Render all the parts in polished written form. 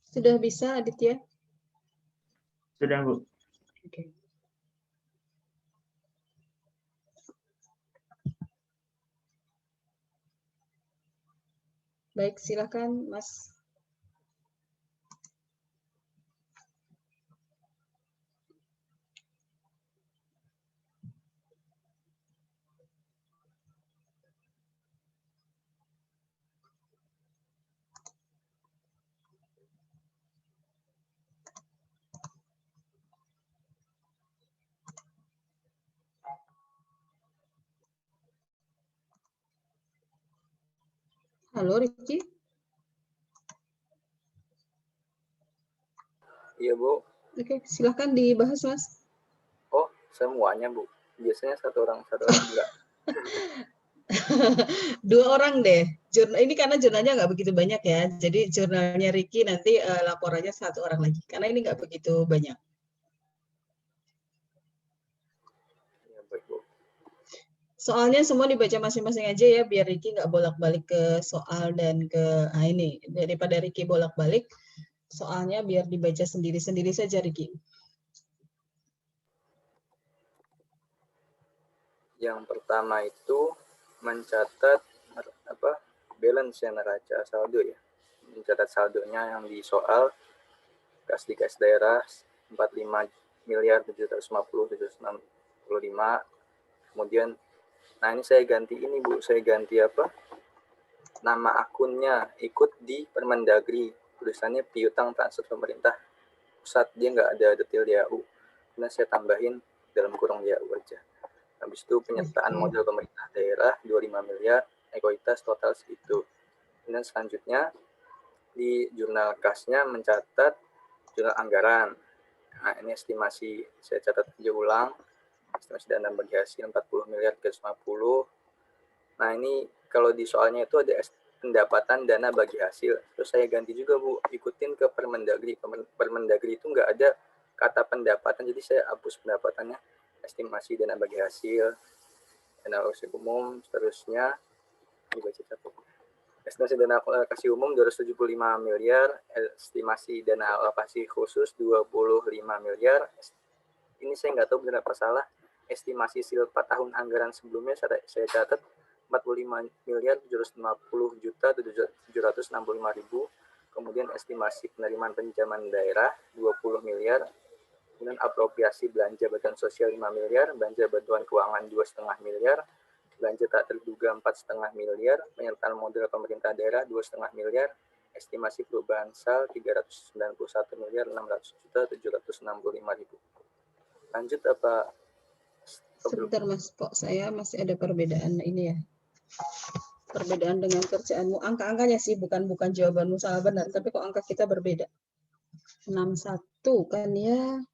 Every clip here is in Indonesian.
Sudah bisa, Aditya? Sudah, Bu. Oke. Baik, silakan, Mas. Halo, Riki. Iya, Bu. Oke, silakan dibahas, Mas. Oh, semuanya, Bu. Biasanya satu orang enggak. 2 orang deh. Jurnal ini karena jurnalnya nggak begitu banyak ya. Jadi jurnalnya Riki nanti laporannya 1 orang lagi. Karena ini nggak begitu banyak. Ya, baik, Bu. Soalnya semua dibaca masing-masing aja ya, biar Riki nggak bolak-balik ke soal dan ke ini. Daripada Riki bolak-balik, soalnya biar dibaca sendiri-sendiri saja, Riki. Yang pertama itu mencatat balance ya, neraca saldo ya. Mencatat saldonya yang di soal kas di kas daerah 45.750.765. Kemudian nah ini saya ganti ini, Bu, saya ganti nama akunnya ikut di Permendagri, tulisannya piutang transfer pemerintah pusat, dia nggak ada detail DAU. Nah saya tambahin dalam kurung DAU aja. Habis itu penyertaan modal pemerintah daerah 25 miliar, ekuitas total segitu. Dan selanjutnya di jurnal kasnya mencatat jurnal anggaran. Nah ini estimasi, saya catat aja ulang. Estimasi dana bagi hasil 40 miliar ke 50. Nah ini kalau di soalnya itu ada pendapatan dana bagi hasil. Terus saya ganti juga, Bu, ikutin ke Permendagri. Permendagri itu nggak ada kata pendapatan, jadi saya hapus pendapatannya. Estimasi dana bagi hasil, dana alokasi umum, seterusnya dibaca satu. Estimasi dana alokasi umum 275 miliar, estimasi dana alokasi khusus 25 miliar. Ini saya nggak tahu benar apa salah. Estimasi silpa tahun anggaran sebelumnya saya catat 45 miliar 750 juta 765 ribu. Kemudian estimasi penerimaan pinjaman daerah 20 miliar. Kemudian apropriasi belanja bantuan sosial 5 miliar, belanja bantuan keuangan 2,5 miliar, belanja tak terduga 4,5 miliar, penyertaan modal pemerintah daerah 2,5 miliar, estimasi perubahan sal 391 miliar 600 juta 765 ribu. Lanjut apa? Sebentar, Mas, kok saya masih ada perbedaan ini ya. Perbedaan dengan kerjaanmu. Angka-angkanya sih bukan jawabanmu salah benar, tapi kok angka kita berbeda. 61 kan ya.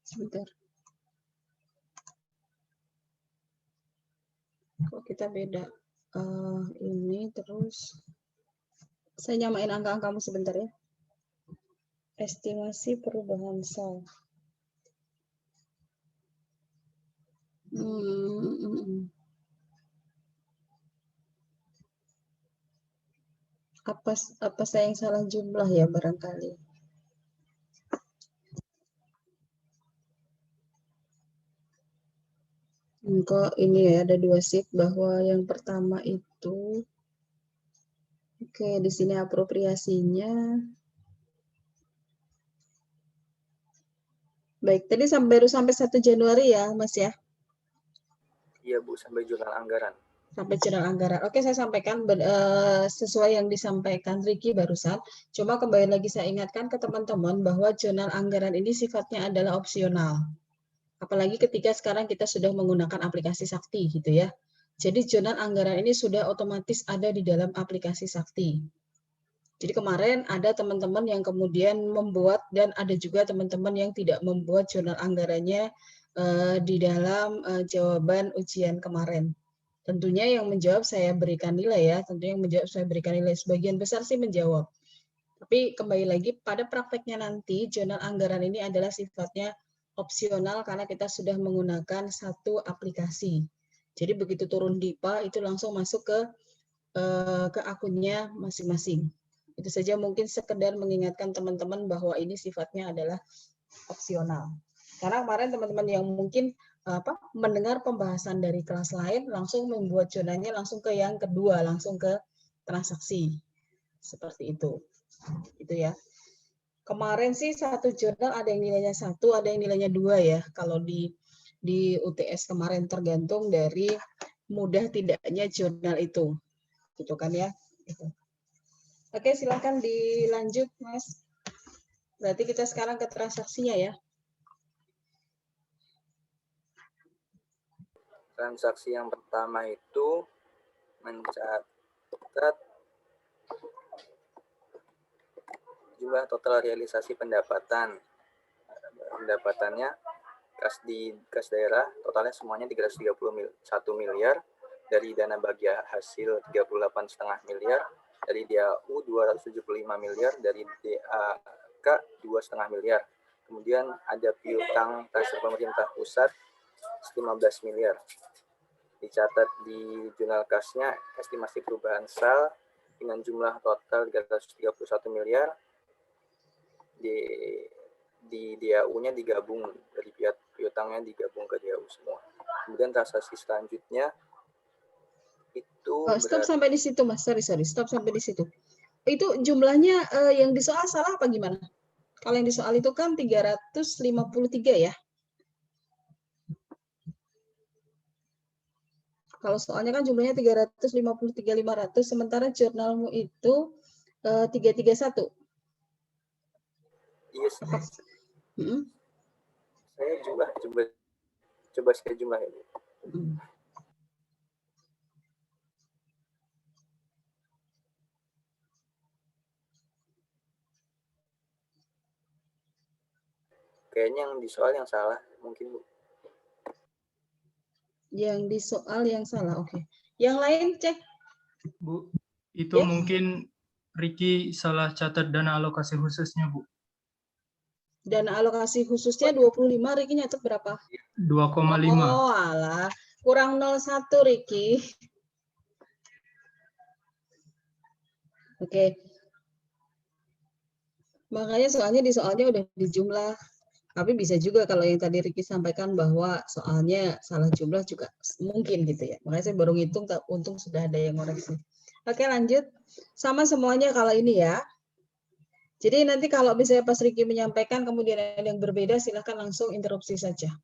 Sebentar. Kok kita beda? Ini terus saya nyamain angka-angkamu sebentar ya. Estimasi perubahan sal. Apa saya yang salah jumlah ya barangkali. Kok ini ya ada 2 shift, bahwa yang pertama itu oke, di sini apropriasinya. Baik, tadi baru sampai 1 Januari ya, Mas ya? Iya, Bu, sampai jurnal anggaran. Sampai jurnal anggaran. Oke, saya sampaikan sesuai yang disampaikan Riki barusan. Cuma kembali lagi saya ingatkan ke teman-teman bahwa jurnal anggaran ini sifatnya adalah opsional. Apalagi ketika sekarang kita sudah menggunakan aplikasi Sakti gitu ya. Jadi jurnal anggaran ini sudah otomatis ada di dalam aplikasi Sakti. Jadi kemarin ada teman-teman yang kemudian membuat dan ada juga teman-teman yang tidak membuat jurnal anggarannya di dalam jawaban ujian kemarin. Tentunya yang menjawab saya berikan nilai ya, tentunya yang menjawab saya berikan nilai. Sebagian besar sih menjawab. Tapi kembali lagi pada prakteknya nanti, jurnal anggaran ini adalah sifatnya opsional karena kita sudah menggunakan satu aplikasi. Jadi begitu turun DIPA itu langsung masuk ke akunnya masing-masing. Itu saja mungkin sekedar mengingatkan teman-teman bahwa ini sifatnya adalah opsional. Karena kemarin teman-teman yang mungkin mendengar pembahasan dari kelas lain langsung membuat jurnalnya langsung ke yang kedua, langsung ke transaksi. Seperti itu. Gitu ya. Kemarin sih satu jurnal ada yang nilainya 1, ada yang nilainya 2 ya. Kalau di UTS kemarin tergantung dari mudah tidaknya jurnal itu. Gitu kan ya. Gitu. Oke, silakan dilanjut, Mas. Berarti kita sekarang ke transaksinya ya. Transaksi yang pertama itu mencatat jumlah total realisasi pendapatan. Pendapatannya kas daerah totalnya semuanya 331 miliar, dari dana bagi hasil 38,5 miliar, dari DAU 275 miliar, dari DAK 2,5 miliar. Kemudian ada piutang transfer pemerintah pusat 15 miliar. Dicatat di jurnal kasnya estimasi perubahan sal dengan jumlah total 331 miliar. Di DAU-nya digabung, dari piutangnya digabung ke DAU semua. Kemudian transaksi selanjutnya itu stop sampai di situ, Mas. Sorry. Stop sampai di situ. Itu jumlahnya yang di soal salah apa gimana? Kalau yang di soal itu kan 353 ya. Kalau soalnya kan jumlahnya 353.500, sementara jurnalmu itu 331. Iya sih. Saya coba saya jumlah ini. Kayaknya yang di soal yang salah, mungkin Bu. Yang di soal yang salah, oke. Yang lain cek. Bu, itu ya? Mungkin Ricky salah catat dana alokasi khususnya, Bu. Dana alokasi khususnya 25, Ricky nyatet berapa? 2,5. Oh, alah. Kurang 0,1, Ricky. Oke. Makanya soalnya di soalnya udah dijumlah. Tapi bisa juga kalau yang tadi Ricky sampaikan bahwa soalnya salah jumlah juga mungkin gitu ya. Makanya saya baru ngitung, untung sudah ada yang koreksi. Oke, lanjut. Sama semuanya kalau ini ya. Jadi nanti kalau misalnya pas Ricky menyampaikan kemudian ada yang berbeda, silahkan langsung interupsi saja.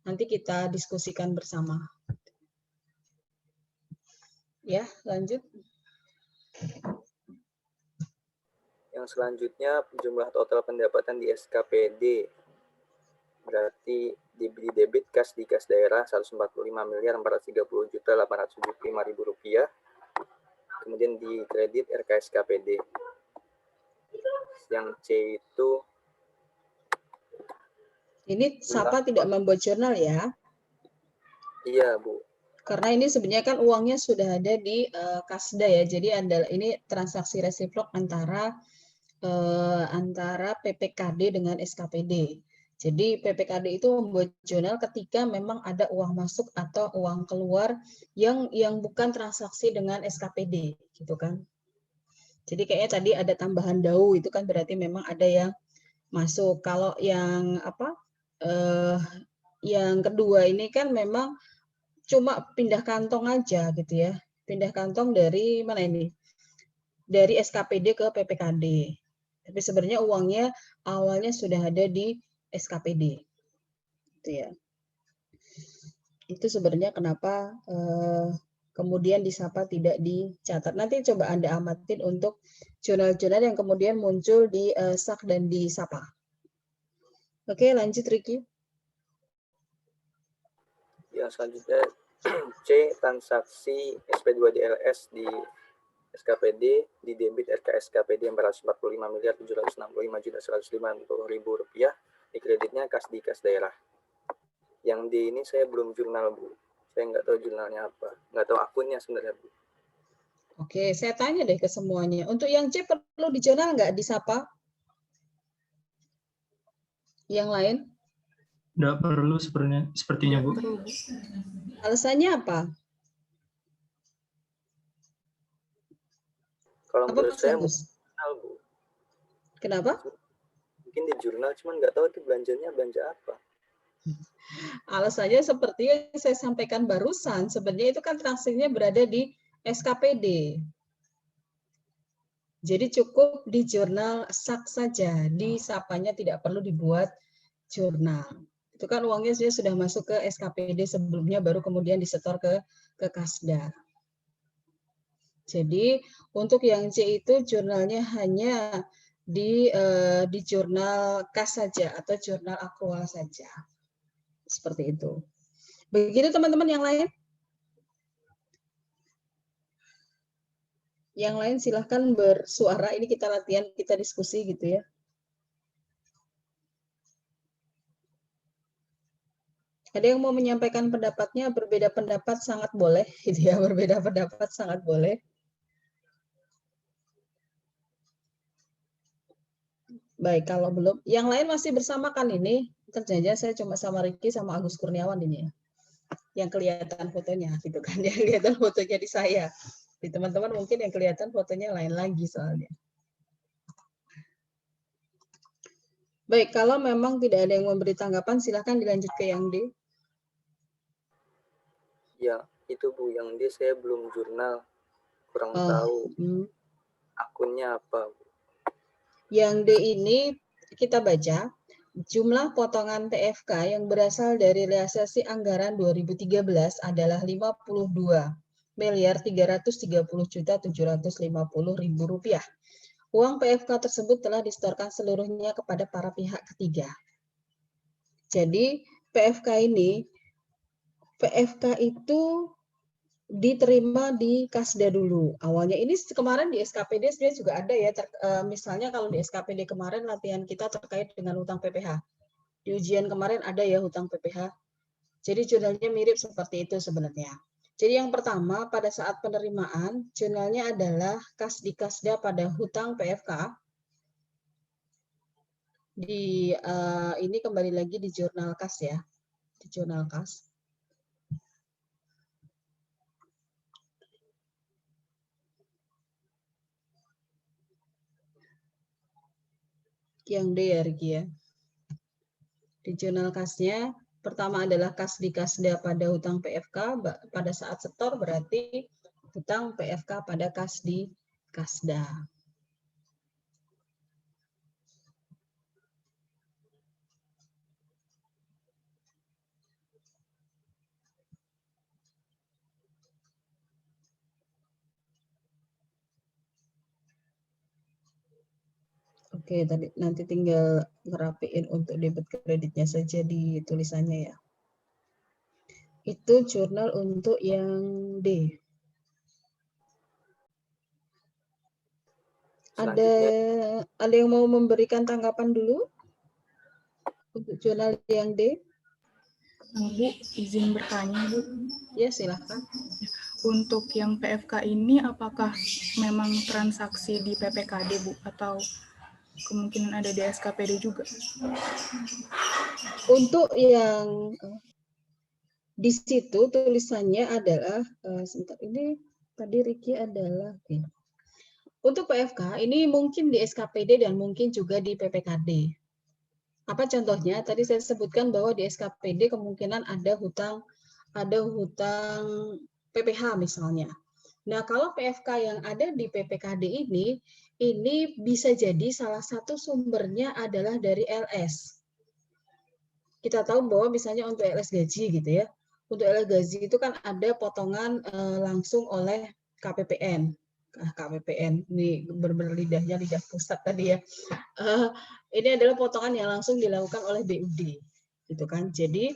Nanti kita diskusikan bersama. Ya, lanjut. Yang selanjutnya jumlah total pendapatan di SKPD. Berarti di debit kas di kas daerah 145.430.875.000 rupiah. Kemudian di kredit RKSKPD. Yang C itu ini Sapa tidak membuat jurnal ya? Iya, Bu. Karena ini sebenarnya kan uangnya sudah ada di Kasda ya. Jadi ini transaksi resiprok antara PPKD dengan SKPD. Jadi PPKD itu membuat jurnal ketika memang ada uang masuk atau uang keluar yang bukan transaksi dengan SKPD, gitu kan? Jadi kayaknya tadi ada tambahan DAU, itu kan berarti memang ada yang masuk. Kalau yang yang kedua ini kan memang cuma pindah kantong aja gitu ya. Pindah kantong dari mana ini? Dari SKPD ke PPKD. Tapi sebenarnya uangnya awalnya sudah ada di SKPD. Itu ya. Itu sebenarnya kenapa kemudian di Sapa tidak dicatat. Nanti coba Anda amatin untuk jurnal-jurnal yang kemudian muncul di SAK dan di Sapa. Oke, lanjut Ricky. Yang selanjutnya C, transaksi SP2DLS di SKPD di debit RKSKPD 445.765.150.000 rupiah, di kreditnya kas di kas daerah. Yang D ini saya belum jurnal, Bu. Saya nggak tahu jurnalnya apa, nggak tahu akunnya sebenarnya, Bu. Oke, saya tanya deh ke semuanya. Untuk yang C perlu di jurnal nggak di Sapa? Yang lain? Nggak perlu sepertinya, Bu. Alasannya apa? Kalau Apa menurut Mas saya Agus? jurnal, Bu. Kenapa? Mungkin di jurnal, cuman nggak tahu itu belanjanya belanja apa. Alasannya seperti yang saya sampaikan barusan, sebenarnya itu kan transaksinya berada di SKPD. Jadi cukup di jurnal sak saja, di sapanya tidak perlu dibuat jurnal. Itu kan uangnya sudah masuk ke SKPD sebelumnya, baru kemudian disetor ke Kasda. Jadi untuk yang C itu jurnalnya hanya di jurnal kas saja atau jurnal akrual saja. Seperti itu. Begitu teman-teman yang lain? Yang lain silahkan bersuara, ini kita latihan, kita diskusi gitu ya. Ada yang mau menyampaikan pendapatnya, berbeda pendapat sangat boleh gitu ya, berbeda pendapat sangat boleh. Baik, kalau belum, yang lain masih bersama kan ini, terjadi saya cuma sama Ricky sama Agus Kurniawan ini ya. Yang kelihatan fotonya gitu kan, yang kelihatan fotonya di saya. Di teman-teman mungkin yang kelihatan fotonya lain lagi soalnya. Baik, kalau memang tidak ada yang memberi tanggapan, silahkan dilanjut ke yang D. Ya, itu Bu, yang D saya belum jurnal. Kurang tahu akunnya apa, Bu. Yang D ini kita baca, jumlah potongan TFK yang berasal dari realisasi anggaran 2013 adalah 52.330.750.000 rupiah. Uang PFK tersebut telah disetorkan seluruhnya kepada para pihak ketiga. Jadi PFK itu diterima di Kasda dulu. Awalnya ini kemarin di SKPD sebenarnya juga ada ya, misalnya kalau di SKPD kemarin latihan kita terkait dengan hutang PPh. Di ujian kemarin ada ya hutang PPh. Jadi jurnalnya mirip seperti itu sebenarnya. Jadi yang pertama pada saat penerimaan, jurnalnya adalah kas di Kasda pada hutang PFK. Ini kembali lagi di jurnal kas ya, di jurnal kas. Yang D ya Riki ya. Di jurnal kasnya pertama adalah kas di Kasda pada hutang PFK, pada saat setor berarti hutang PFK pada kas di Kasda. Oke, tadi nanti tinggal ngerapiin untuk debit kreditnya saja di tulisannya ya. Itu jurnal untuk yang D. Ada yang mau memberikan tanggapan dulu untuk jurnal yang D? Bu, izin bertanya, Bu. Ya, silahkan. Untuk yang PFK ini apakah memang transaksi di PPKD, Bu, atau kemungkinan ada di SKPD juga? Untuk yang di situ tulisannya adalah sebentar, ini tadi Riki adalah untuk PFK ini mungkin di SKPD dan mungkin juga di PPKD. Apa contohnya? Tadi saya sebutkan bahwa di SKPD kemungkinan ada hutang PPh misalnya. Nah, kalau PFK yang ada di PPKD ini bisa jadi salah satu sumbernya adalah dari LS. Kita tahu bahwa misalnya untuk LS gaji gitu ya. Untuk LS gaji itu kan ada potongan langsung oleh KPPN. KPPN ini benar-benar lidah pusat tadi ya. Ini adalah potongan yang langsung dilakukan oleh BUD, gitu kan. Jadi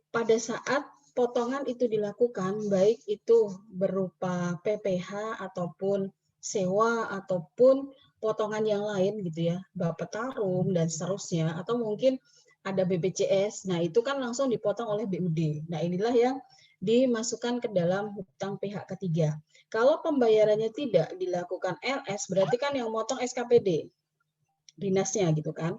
pada saat potongan itu dilakukan, baik itu berupa PPh ataupun sewa ataupun potongan yang lain gitu ya, bapak tarum dan seterusnya, atau mungkin ada BPJS. Nah itu kan langsung dipotong oleh BUD. Nah inilah yang dimasukkan ke dalam hutang pihak ketiga. Kalau pembayarannya tidak dilakukan LS, berarti kan yang motong SKPD, dinasnya gitu kan.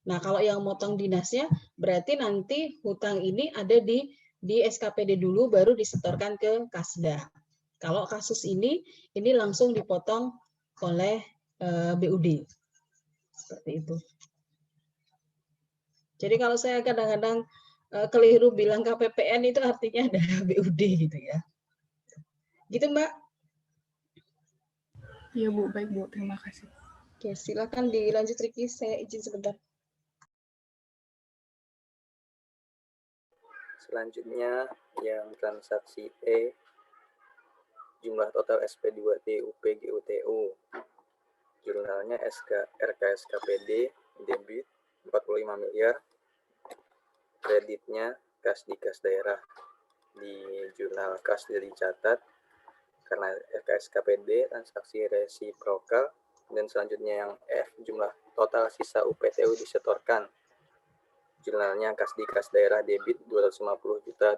Nah, kalau yang motong dinasnya, berarti nanti hutang ini ada di SKPD dulu, baru disetorkan ke Kasda. Kalau kasus ini langsung dipotong oleh BUD. Seperti itu. Jadi kalau saya kadang-kadang keliru bilang KPPN itu artinya ada BUD gitu ya. Gitu Mbak. Iya Bu, baik Bu, terima kasih. Oke, silakan dilanjut Riki, saya izin sebentar. Selanjutnya yang transaksi E, jumlah total SP2T UPGUTU. Jurnalnya RKSKPD, debit 45 miliar, kreditnya kas di kas daerah. Di jurnal kas tidak dicatat karena RKSKPD transaksi resiprokal. Dan selanjutnya yang F, jumlah total sisa UPTU disetorkan. Jurnalnya kas di kas daerah debit 250.760.000,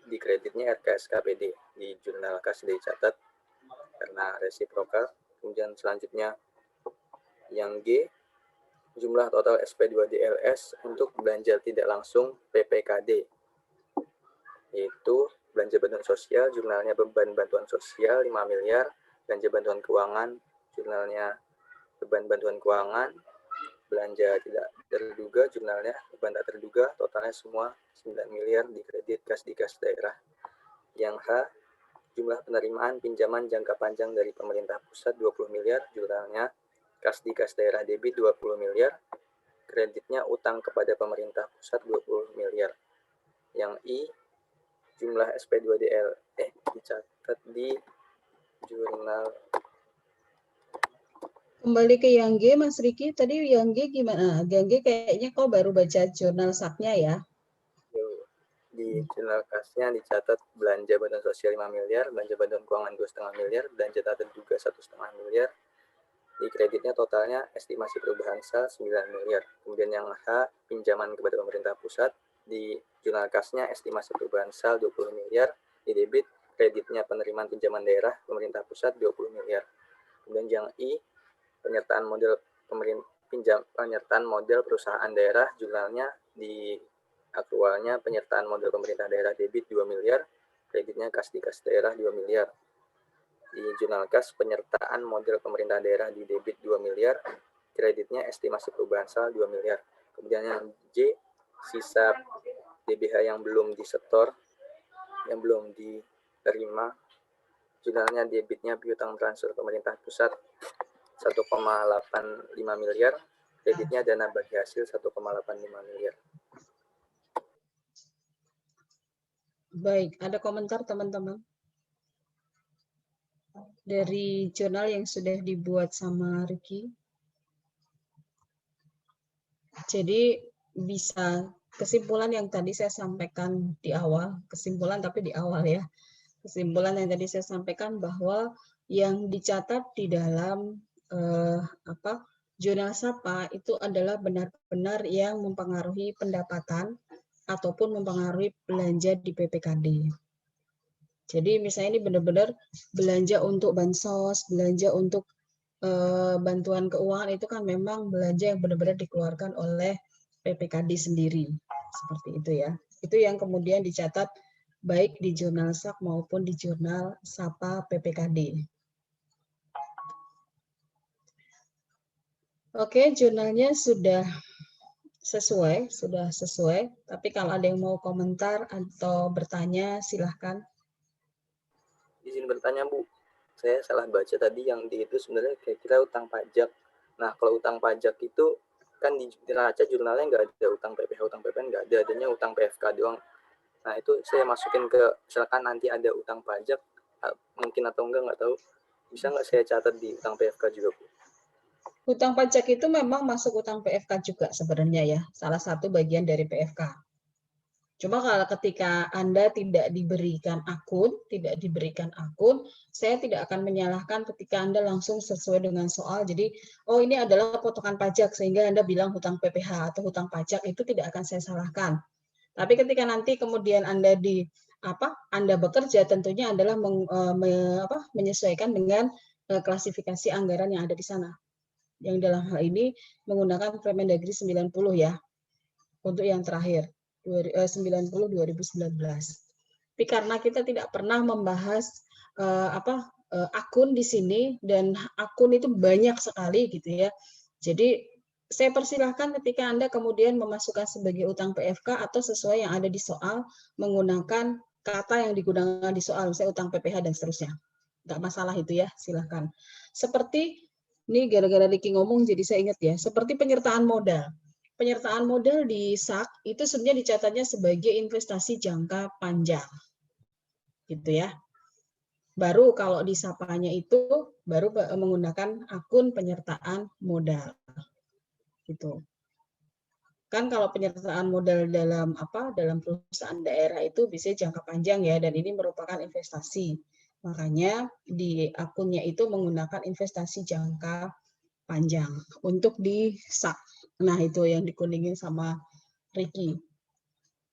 di kreditnya RKSKPD, di jurnal kas tidak dicatat karena resiprokal. Kemudian selanjutnya yang G, jumlah total SP2DLS untuk belanja tidak langsung PPKD, yaitu belanja bantuan sosial, jurnalnya beban bantuan sosial 5 miliar, belanja bantuan keuangan, jurnalnya beban bantuan keuangan, belanja tidak terduga, jurnalnya beban tak terduga, totalnya semua 9 miliar di kredit kas di kas daerah. Yang H, jumlah penerimaan pinjaman jangka panjang dari pemerintah pusat 20 miliar, jurnalnya kas di kas daerah debit 20 miliar, kreditnya utang kepada pemerintah pusat 20 miliar. Yang I, jumlah SP2DL dicatat di jurnal. Kembali ke yang G, Mas Riki. Tadi yang G gimana? Yang G kayaknya kau baru baca jurnal saknya ya? Di jurnal kasnya dicatat belanja bantuan sosial 5 miliar, belanja bantuan keuangan 2,5 miliar, belanja tak terduga 1,5 miliar. Di kreditnya totalnya estimasi perubahan sal 9 miliar. Kemudian yang H, pinjaman kepada pemerintah pusat. Di jurnal kasnya estimasi perubahan sal 20 miliar. Di debit, kreditnya penerimaan pinjaman daerah pemerintah pusat 20 miliar. Kemudian yang I, penyertaan model penyertaan model perusahaan daerah, jurnalnya di aktualnya penyertaan model pemerintah daerah debit 2 miliar, kreditnya kas di kas daerah 2 miliar. Di jurnal kas penyertaan model pemerintah daerah di debit 2 miliar, kreditnya estimasi perubahan sal 2 miliar. Kemudian yang J, sisa DBH yang belum disetor, yang belum diterima, jurnalnya debitnya piutang transfer pemerintah pusat 1,85 miliar, kreditnya dana bagi hasil 1,85 miliar. Baik, ada komentar teman-teman dari jurnal yang sudah dibuat sama Riki. Jadi bisa kesimpulan yang tadi saya sampaikan di awal, kesimpulan tapi di awal ya. Kesimpulan yang tadi saya sampaikan bahwa yang dicatat di dalam jurnal SAPA itu adalah benar-benar yang mempengaruhi pendapatan ataupun mempengaruhi belanja di PPKD. Jadi misalnya ini benar-benar belanja untuk bansos, belanja untuk bantuan keuangan itu kan memang belanja yang benar-benar dikeluarkan oleh PPKD sendiri. Seperti itu ya. Itu yang kemudian dicatat baik di jurnal SAK maupun di jurnal SAPA PPKD. Oke, jurnalnya sudah sesuai. Tapi kalau ada yang mau komentar atau bertanya, silahkan. Izin bertanya Bu, saya salah baca tadi yang di itu sebenarnya kira-kira utang pajak. Nah kalau utang pajak itu kan di neraca jurnalnya nggak ada utang PPH, utang PPN nggak ada, adanya utang PFK doang. Nah itu saya masukin ke, misalkan nanti ada utang pajak, mungkin atau nggak tahu, bisa nggak saya catat di utang PFK juga Bu? Utang pajak itu memang masuk utang PFK juga sebenarnya ya, salah satu bagian dari PFK. Cuma kalau ketika Anda tidak diberikan akun, saya tidak akan menyalahkan ketika Anda langsung sesuai dengan soal. Jadi, oh ini adalah potongan pajak sehingga Anda bilang hutang PPH atau hutang pajak, itu tidak akan saya salahkan. Tapi ketika nanti kemudian Anda Anda bekerja tentunya adalah menyesuaikan dengan klasifikasi anggaran yang ada di sana. Yang dalam hal ini menggunakan Permendagri 90 ya, untuk yang terakhir, 90 2019. Tapi Tapi karena kita tidak pernah membahas akun di sini dan akun itu banyak sekali gitu ya. Jadi saya persilahkan ketika Anda kemudian memasukkan sebagai utang PFK atau sesuai yang ada di soal menggunakan kata yang digunakan di soal, misalnya utang PPh dan seterusnya. Nggak masalah itu ya, silahkan. Seperti, ini gara-gara Ricky ngomong jadi saya ingat ya, seperti penyertaan modal. Penyertaan modal di SAK itu sebenarnya dicatatnya sebagai investasi jangka panjang. Gitu ya. Baru kalau di SAPA-nya itu baru menggunakan akun penyertaan modal. Gitu. Kan kalau penyertaan modal dalam perusahaan daerah itu bisa jangka panjang ya, dan ini merupakan investasi. Makanya di akunnya itu menggunakan investasi jangka panjang untuk di SAK. Nah, itu yang dikuningin sama Ricky.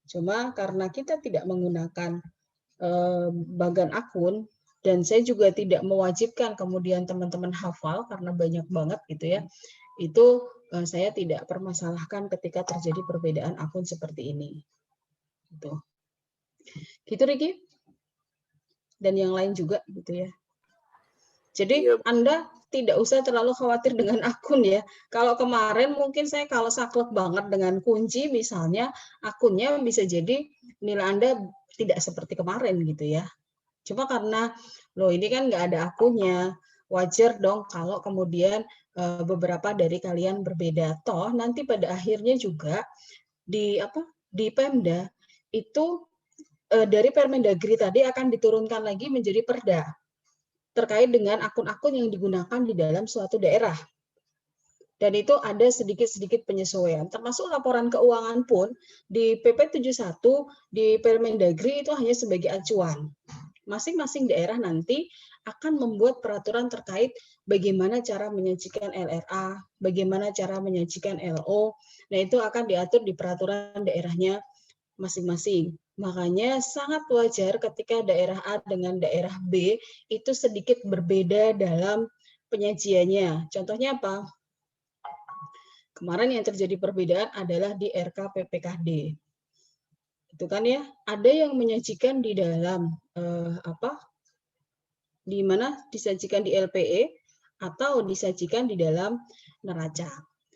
Cuma karena kita tidak menggunakan bagan akun, dan saya juga tidak mewajibkan kemudian teman-teman hafal karena banyak banget gitu ya, itu saya tidak permasalahkan ketika terjadi perbedaan akun seperti ini. Gitu Ricky? Dan yang lain juga gitu ya. Jadi Iya. Anda tidak usah terlalu khawatir dengan akun ya. Kalau kemarin mungkin saya kalau saklek banget dengan kunci misalnya, akunnya bisa jadi nilai Anda tidak seperti kemarin gitu ya. Cuma karena loh ini kan nggak ada akunnya, wajar dong kalau kemudian beberapa dari kalian berbeda. Toh nanti pada akhirnya juga di Pemda itu dari Permendagri tadi akan diturunkan lagi menjadi Perda terkait dengan akun-akun yang digunakan di dalam suatu daerah. Dan itu ada sedikit-sedikit penyesuaian. Termasuk laporan keuangan pun di PP 71 di Permendagri itu hanya sebagai acuan. Masing-masing daerah nanti akan membuat peraturan terkait bagaimana cara menyajikan LRA, bagaimana cara menyajikan LO. Nah, itu akan diatur di peraturan daerahnya masing-masing. Makanya sangat wajar ketika daerah A dengan daerah B itu sedikit berbeda dalam penyajiannya. Contohnya apa? Kemarin yang terjadi perbedaan adalah di RK PPKD. Itu kan ya, ada yang menyajikan di dalam di mana disajikan di LPE atau disajikan di dalam neraca.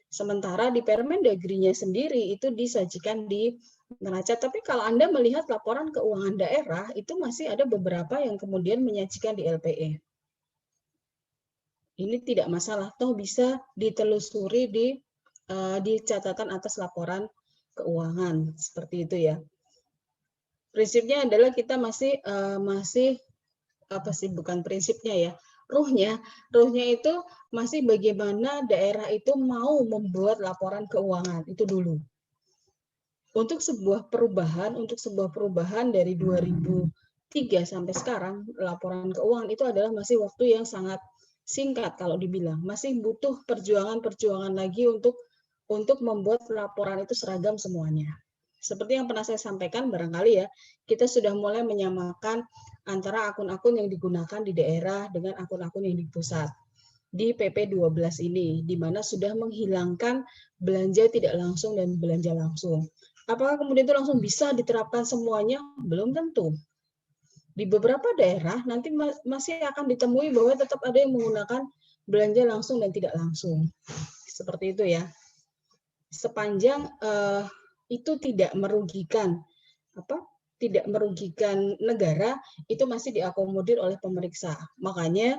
Sementara di Permendagri-nya sendiri itu disajikan di neraca. Tapi kalau Anda melihat laporan keuangan daerah, itu masih ada beberapa yang kemudian menyajikan di LPE. Ini tidak masalah, toh bisa ditelusuri di catatan atas laporan keuangan, seperti itu ya. Prinsipnya adalah kita masih bukan prinsipnya ya, ruhnya itu masih bagaimana daerah itu mau membuat laporan keuangan itu dulu. Untuk sebuah perubahan dari 2003 sampai sekarang, laporan keuangan itu adalah masih waktu yang sangat singkat kalau dibilang, masih butuh perjuangan lagi untuk membuat laporan itu seragam semuanya. Seperti yang pernah saya sampaikan, barangkali ya, kita sudah mulai menyamakan antara akun-akun yang digunakan di daerah dengan akun-akun yang di pusat. Di PP 12 ini, di mana sudah menghilangkan belanja tidak langsung dan belanja langsung. Apakah kemudian itu langsung bisa diterapkan semuanya? Belum tentu. Di beberapa daerah nanti masih akan ditemui bahwa tetap ada yang menggunakan belanja langsung dan tidak langsung. Seperti itu ya. Sepanjang itu tidak merugikan negara, itu masih diakomodir oleh pemeriksa. Makanya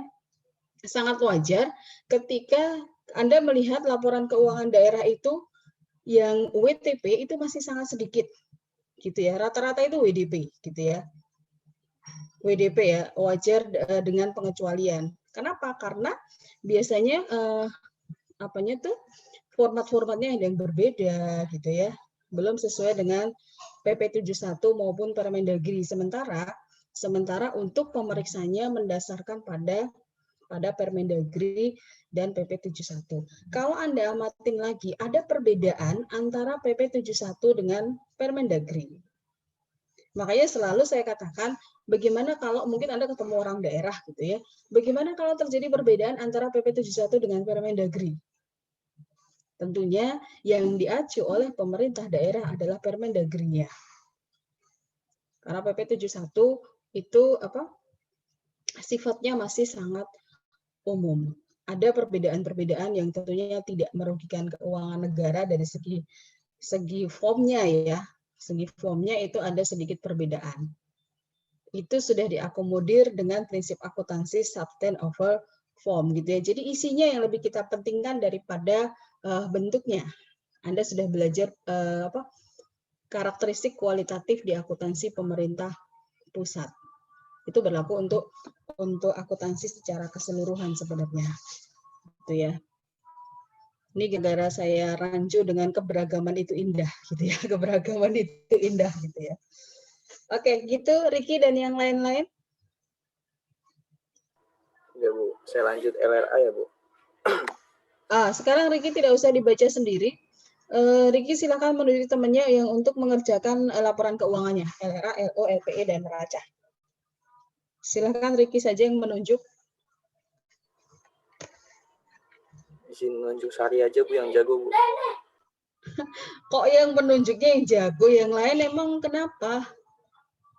sangat wajar ketika Anda melihat laporan keuangan daerah itu yang WTP itu masih sangat sedikit gitu ya. Rata-rata itu WDP gitu ya. WDP ya, wajar dengan pengecualian. Kenapa? Karena biasanya format-formatnya yang berbeda gitu ya. Belum sesuai dengan PP 71 maupun Permendagri. Sementara untuk pemeriksanya mendasarkan pada Permendagri dan PP 71. Kalau Anda amatin lagi, ada perbedaan antara PP 71 dengan Permendagri. Makanya selalu saya katakan, bagaimana kalau mungkin Anda ketemu orang daerah gitu ya, bagaimana kalau terjadi perbedaan antara PP 71 dengan Permendagri? Tentunya yang diacu oleh pemerintah daerah adalah Permendagri-nya. Karena PP 71 itu sifatnya masih sangat umum. Ada perbedaan-perbedaan yang tentunya tidak merugikan keuangan negara dari segi formnya ya. Segi formnya itu ada sedikit perbedaan. Itu sudah diakomodir dengan prinsip akuntansi substance over form gitu ya. Jadi isinya yang lebih kita pentingkan daripada bentuknya. Anda sudah belajar karakteristik kualitatif di akuntansi pemerintah pusat. Itu berlaku untuk akuntansi secara keseluruhan sebenarnya. Gitu ya. Ini gara-gara saya rancu dengan keberagaman itu indah gitu ya. Keberagaman itu indah gitu ya. Oke, gitu Ricky dan yang lain-lain. Ya Bu, saya lanjut LRA ya Bu. Sekarang Ricky tidak usah dibaca sendiri. Ricky silakan menuju temannya yang untuk mengerjakan laporan keuangannya, LRA, LO, LPE, dan neraca. Silakan Ricky saja yang menunjuk. Izin nunjuk Sari aja Bu yang jago Bu. Kok yang menunjuknya yang jago, yang lain emang kenapa?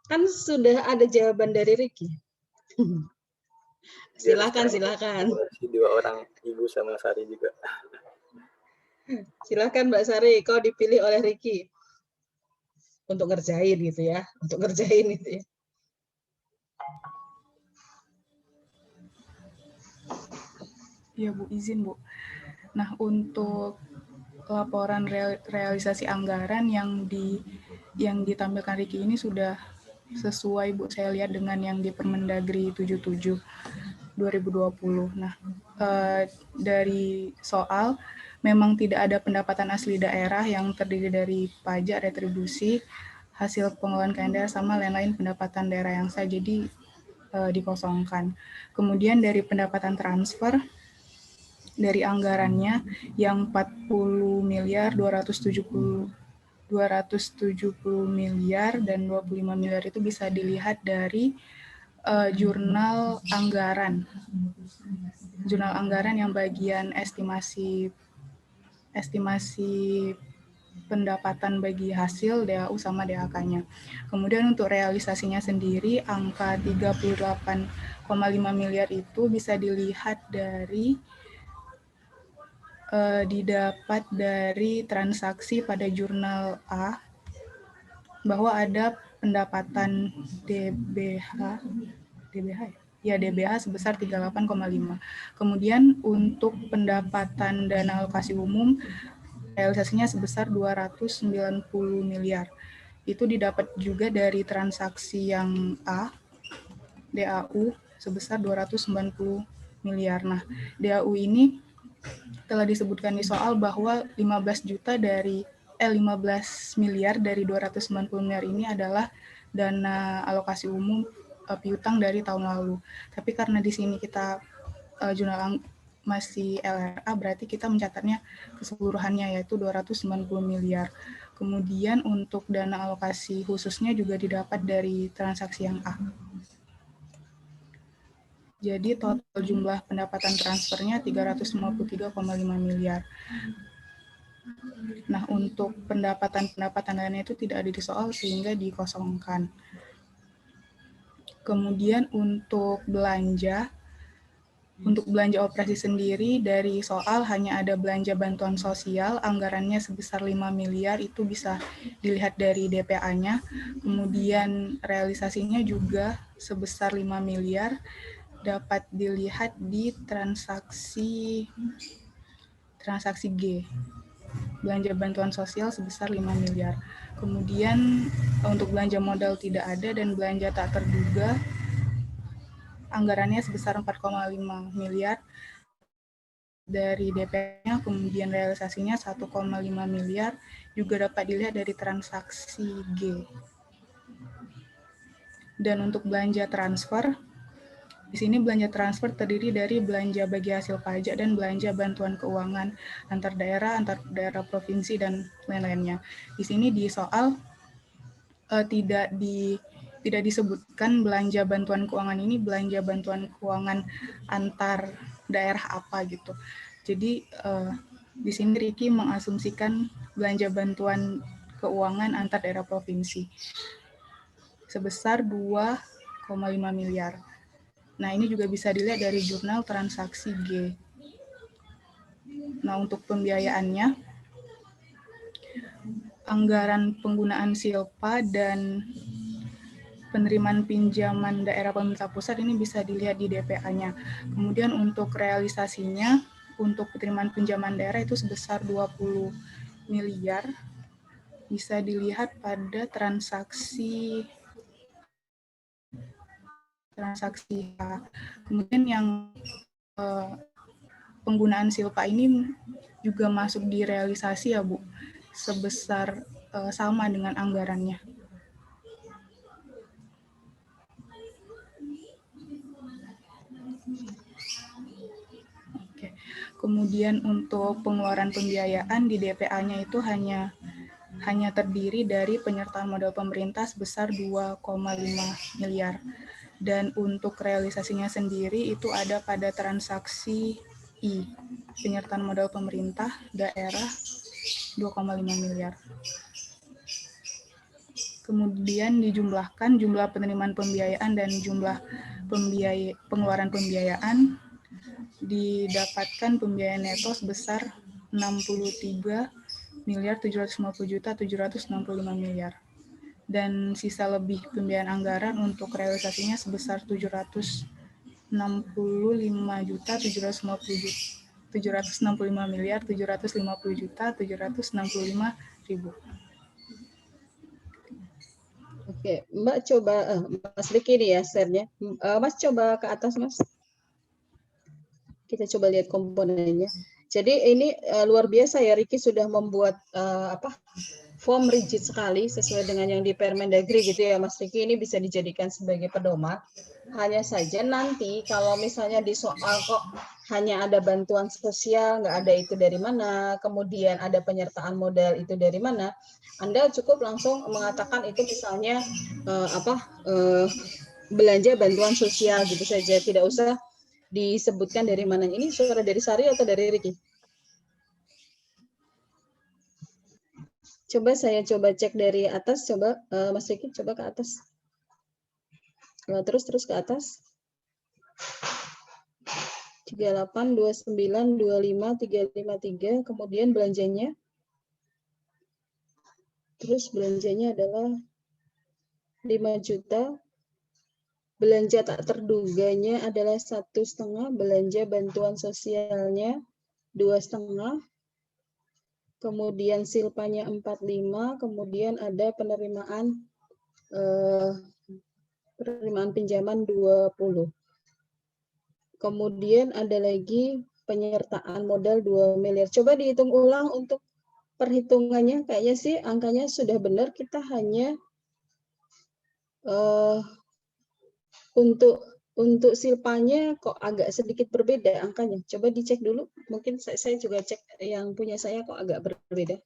Kan sudah ada jawaban dari Ricky. Silakan. Dua orang, Ibu sama Sari juga. Silakan Mbak Sari, kau dipilih oleh Ricky untuk ngerjain gitu ya, Ya Bu, izin Bu. Nah, untuk laporan realisasi anggaran yang ditampilkan Ricky ini sudah sesuai Bu, saya lihat dengan yang di Permendagri 77 2020. Nah, dari soal memang tidak ada pendapatan asli daerah yang terdiri dari pajak, retribusi, hasil pengelolaan KNDA sama lain-lain pendapatan daerah yang sah, jadi dikosongkan. Kemudian dari pendapatan transfer dari anggarannya yang 40 miliar 270 miliar dan 25 miliar itu bisa dilihat dari jurnal anggaran yang bagian estimasi pendapatan bagi hasil DAU sama DAK-nya. Kemudian untuk realisasinya sendiri angka 38,5 miliar itu bisa dilihat dari didapat dari transaksi pada jurnal A bahwa ada pendapatan DBH sebesar 38,5. Kemudian untuk pendapatan dana alokasi umum realisasinya sebesar 290 miliar. Itu didapat juga dari transaksi yang A, DAU sebesar 290 miliar. Nah, DAU ini telah disebutkan di soal bahwa 15 miliar dari 290 miliar ini adalah dana alokasi umum piutang dari tahun lalu. Tapi karena di sini kita jurnal masih LRA, berarti kita mencatatnya keseluruhannya yaitu 290 miliar. Kemudian untuk dana alokasi khususnya juga didapat dari transaksi yang A. Jadi total jumlah pendapatan transfernya 353,5 miliar. Nah, untuk pendapatan lainnya itu tidak ada di soal sehingga dikosongkan. Kemudian untuk belanja operasi sendiri dari soal hanya ada belanja bantuan sosial, anggarannya sebesar 5 miliar, itu bisa dilihat dari DPA-nya. Kemudian realisasinya juga sebesar 5 miliar, dapat dilihat di transaksi G. Belanja bantuan sosial sebesar 5 miliar. Kemudian untuk belanja modal tidak ada dan belanja tak terduga anggarannya sebesar 4,5 miliar dari DP-nya, kemudian realisasinya 1,5 miliar, juga dapat dilihat dari transaksi G. Dan untuk belanja transfer, di sini belanja transfer terdiri dari belanja bagi hasil pajak dan belanja bantuan keuangan antar daerah provinsi, dan lain-lainnya. Di sini di soal tidak disebutkan belanja bantuan keuangan ini belanja bantuan keuangan antar daerah apa gitu. Jadi di sini Ricky mengasumsikan belanja bantuan keuangan antar daerah provinsi. sebesar 2,5 miliar. Nah, ini juga bisa dilihat dari jurnal transaksi G. Nah, untuk pembiayaannya, anggaran penggunaan silpa dan penerimaan pinjaman daerah pemerintah pusat ini bisa dilihat di DPA-nya. Kemudian untuk realisasinya, untuk penerimaan pinjaman daerah itu sebesar 20 miliar, bisa dilihat pada transaksi kemudian yang penggunaan silpa ini juga masuk di realisasi ya Bu, sebesar sama dengan anggarannya. Oke. Kemudian untuk pengeluaran pembiayaan di DPA-nya itu hanya terdiri dari penyertaan modal pemerintah sebesar 2,5 miliar. Dan untuk realisasinya sendiri itu ada pada transaksi I, penyertaan modal pemerintah daerah 2,5 miliar. Kemudian dijumlahkan jumlah penerimaan pembiayaan dan jumlah pengeluaran pembiayaan, didapatkan pembiayaan neto sebesar 63.750.765 miliar. Dan sisa lebih pembiayaan anggaran untuk realisasinya sebesar 765.750.765.765.000. Oke, Mbak coba, Mas Riki nih ya share-nya. Mas coba ke atas, Mas. Kita coba lihat komponennya. Jadi ini luar biasa ya, Riki sudah membuat form rigid sekali sesuai dengan yang di Permendagri gitu ya, Mas Riki. Ini bisa dijadikan sebagai pedoman. Hanya saja nanti kalau misalnya di soal kok hanya ada bantuan sosial, nggak ada itu dari mana, kemudian ada penyertaan modal itu dari mana, Anda cukup langsung mengatakan itu misalnya belanja bantuan sosial gitu saja, tidak usah disebutkan dari mana. Ini suara dari Sari atau dari Riki? Coba saya cek dari atas, coba Mas Riki coba ke atas. Terus ke atas. 38, 29, 25, 353, kemudian belanjanya. Terus belanjanya adalah 5 juta. Belanja tak terduganya adalah 1,5, belanja bantuan sosialnya 2,5. Kemudian silpanya 45, kemudian ada penerimaan pinjaman 20. Kemudian ada lagi penyertaan modal 2 miliar. Coba dihitung ulang untuk perhitungannya, kayaknya sih angkanya sudah benar, kita hanya untuk silpanya kok agak sedikit berbeda angkanya. Coba dicek dulu, mungkin saya juga cek yang punya saya kok agak berbeda.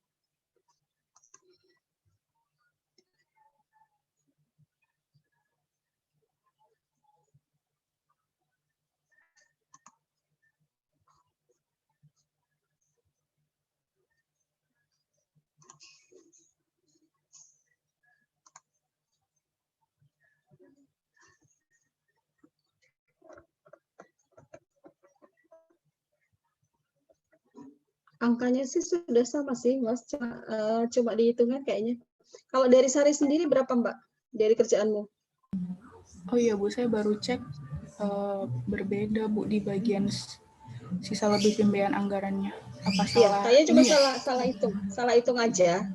Angkanya sih sudah sama sih, Mas. Coba dihitungkan kayaknya. Kalau dari Sari sendiri berapa, Mbak? Dari kerjaanmu? Oh iya, Bu, saya baru cek berbeda, Bu, di bagian sisa lebih pembiayaan anggarannya. Apa salah? Iya, kayaknya cuma salah hitung aja.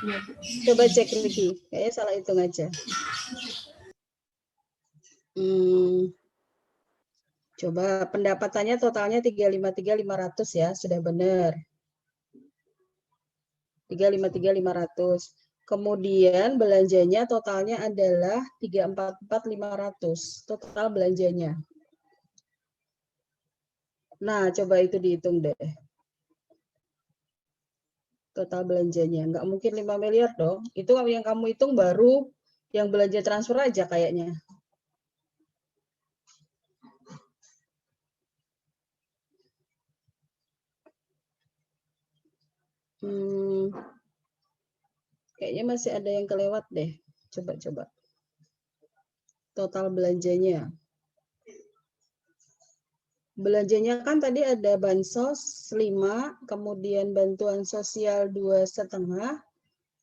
Iya, Bu. Coba cek Riki, kayaknya salah hitung aja. Coba pendapatannya totalnya 353.500 ya, sudah benar. 353.500. Kemudian belanjanya totalnya adalah 344.500 total belanjanya. Nah, coba itu dihitung deh. Total belanjanya. Nggak mungkin 5 miliar dong. Itu yang kamu hitung baru yang belanja transfer aja kayaknya. Kayaknya masih ada yang kelewat deh. Coba. total belanjanya. Belanjanya kan tadi ada bansos 5, kemudian bantuan sosial 2,5,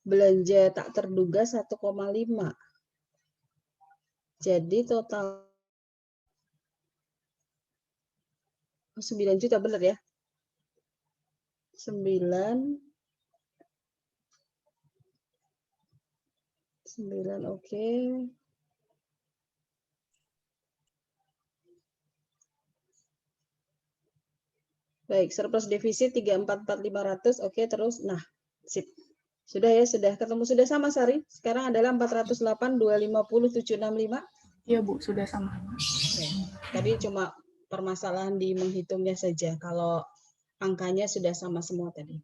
belanja tak terduga 1,5. Jadi total 9 juta, benar ya? 9, oke. Baik, surplus defisit 344.500, oke, terus, nah, sip. Sudah ya, sudah ketemu, sudah sama Sari? Sekarang adalah 408, 250, 765. Iya Bu, sudah sama. Oke. Tadi cuma permasalahan di menghitungnya saja, kalau angkanya sudah sama semua tadi.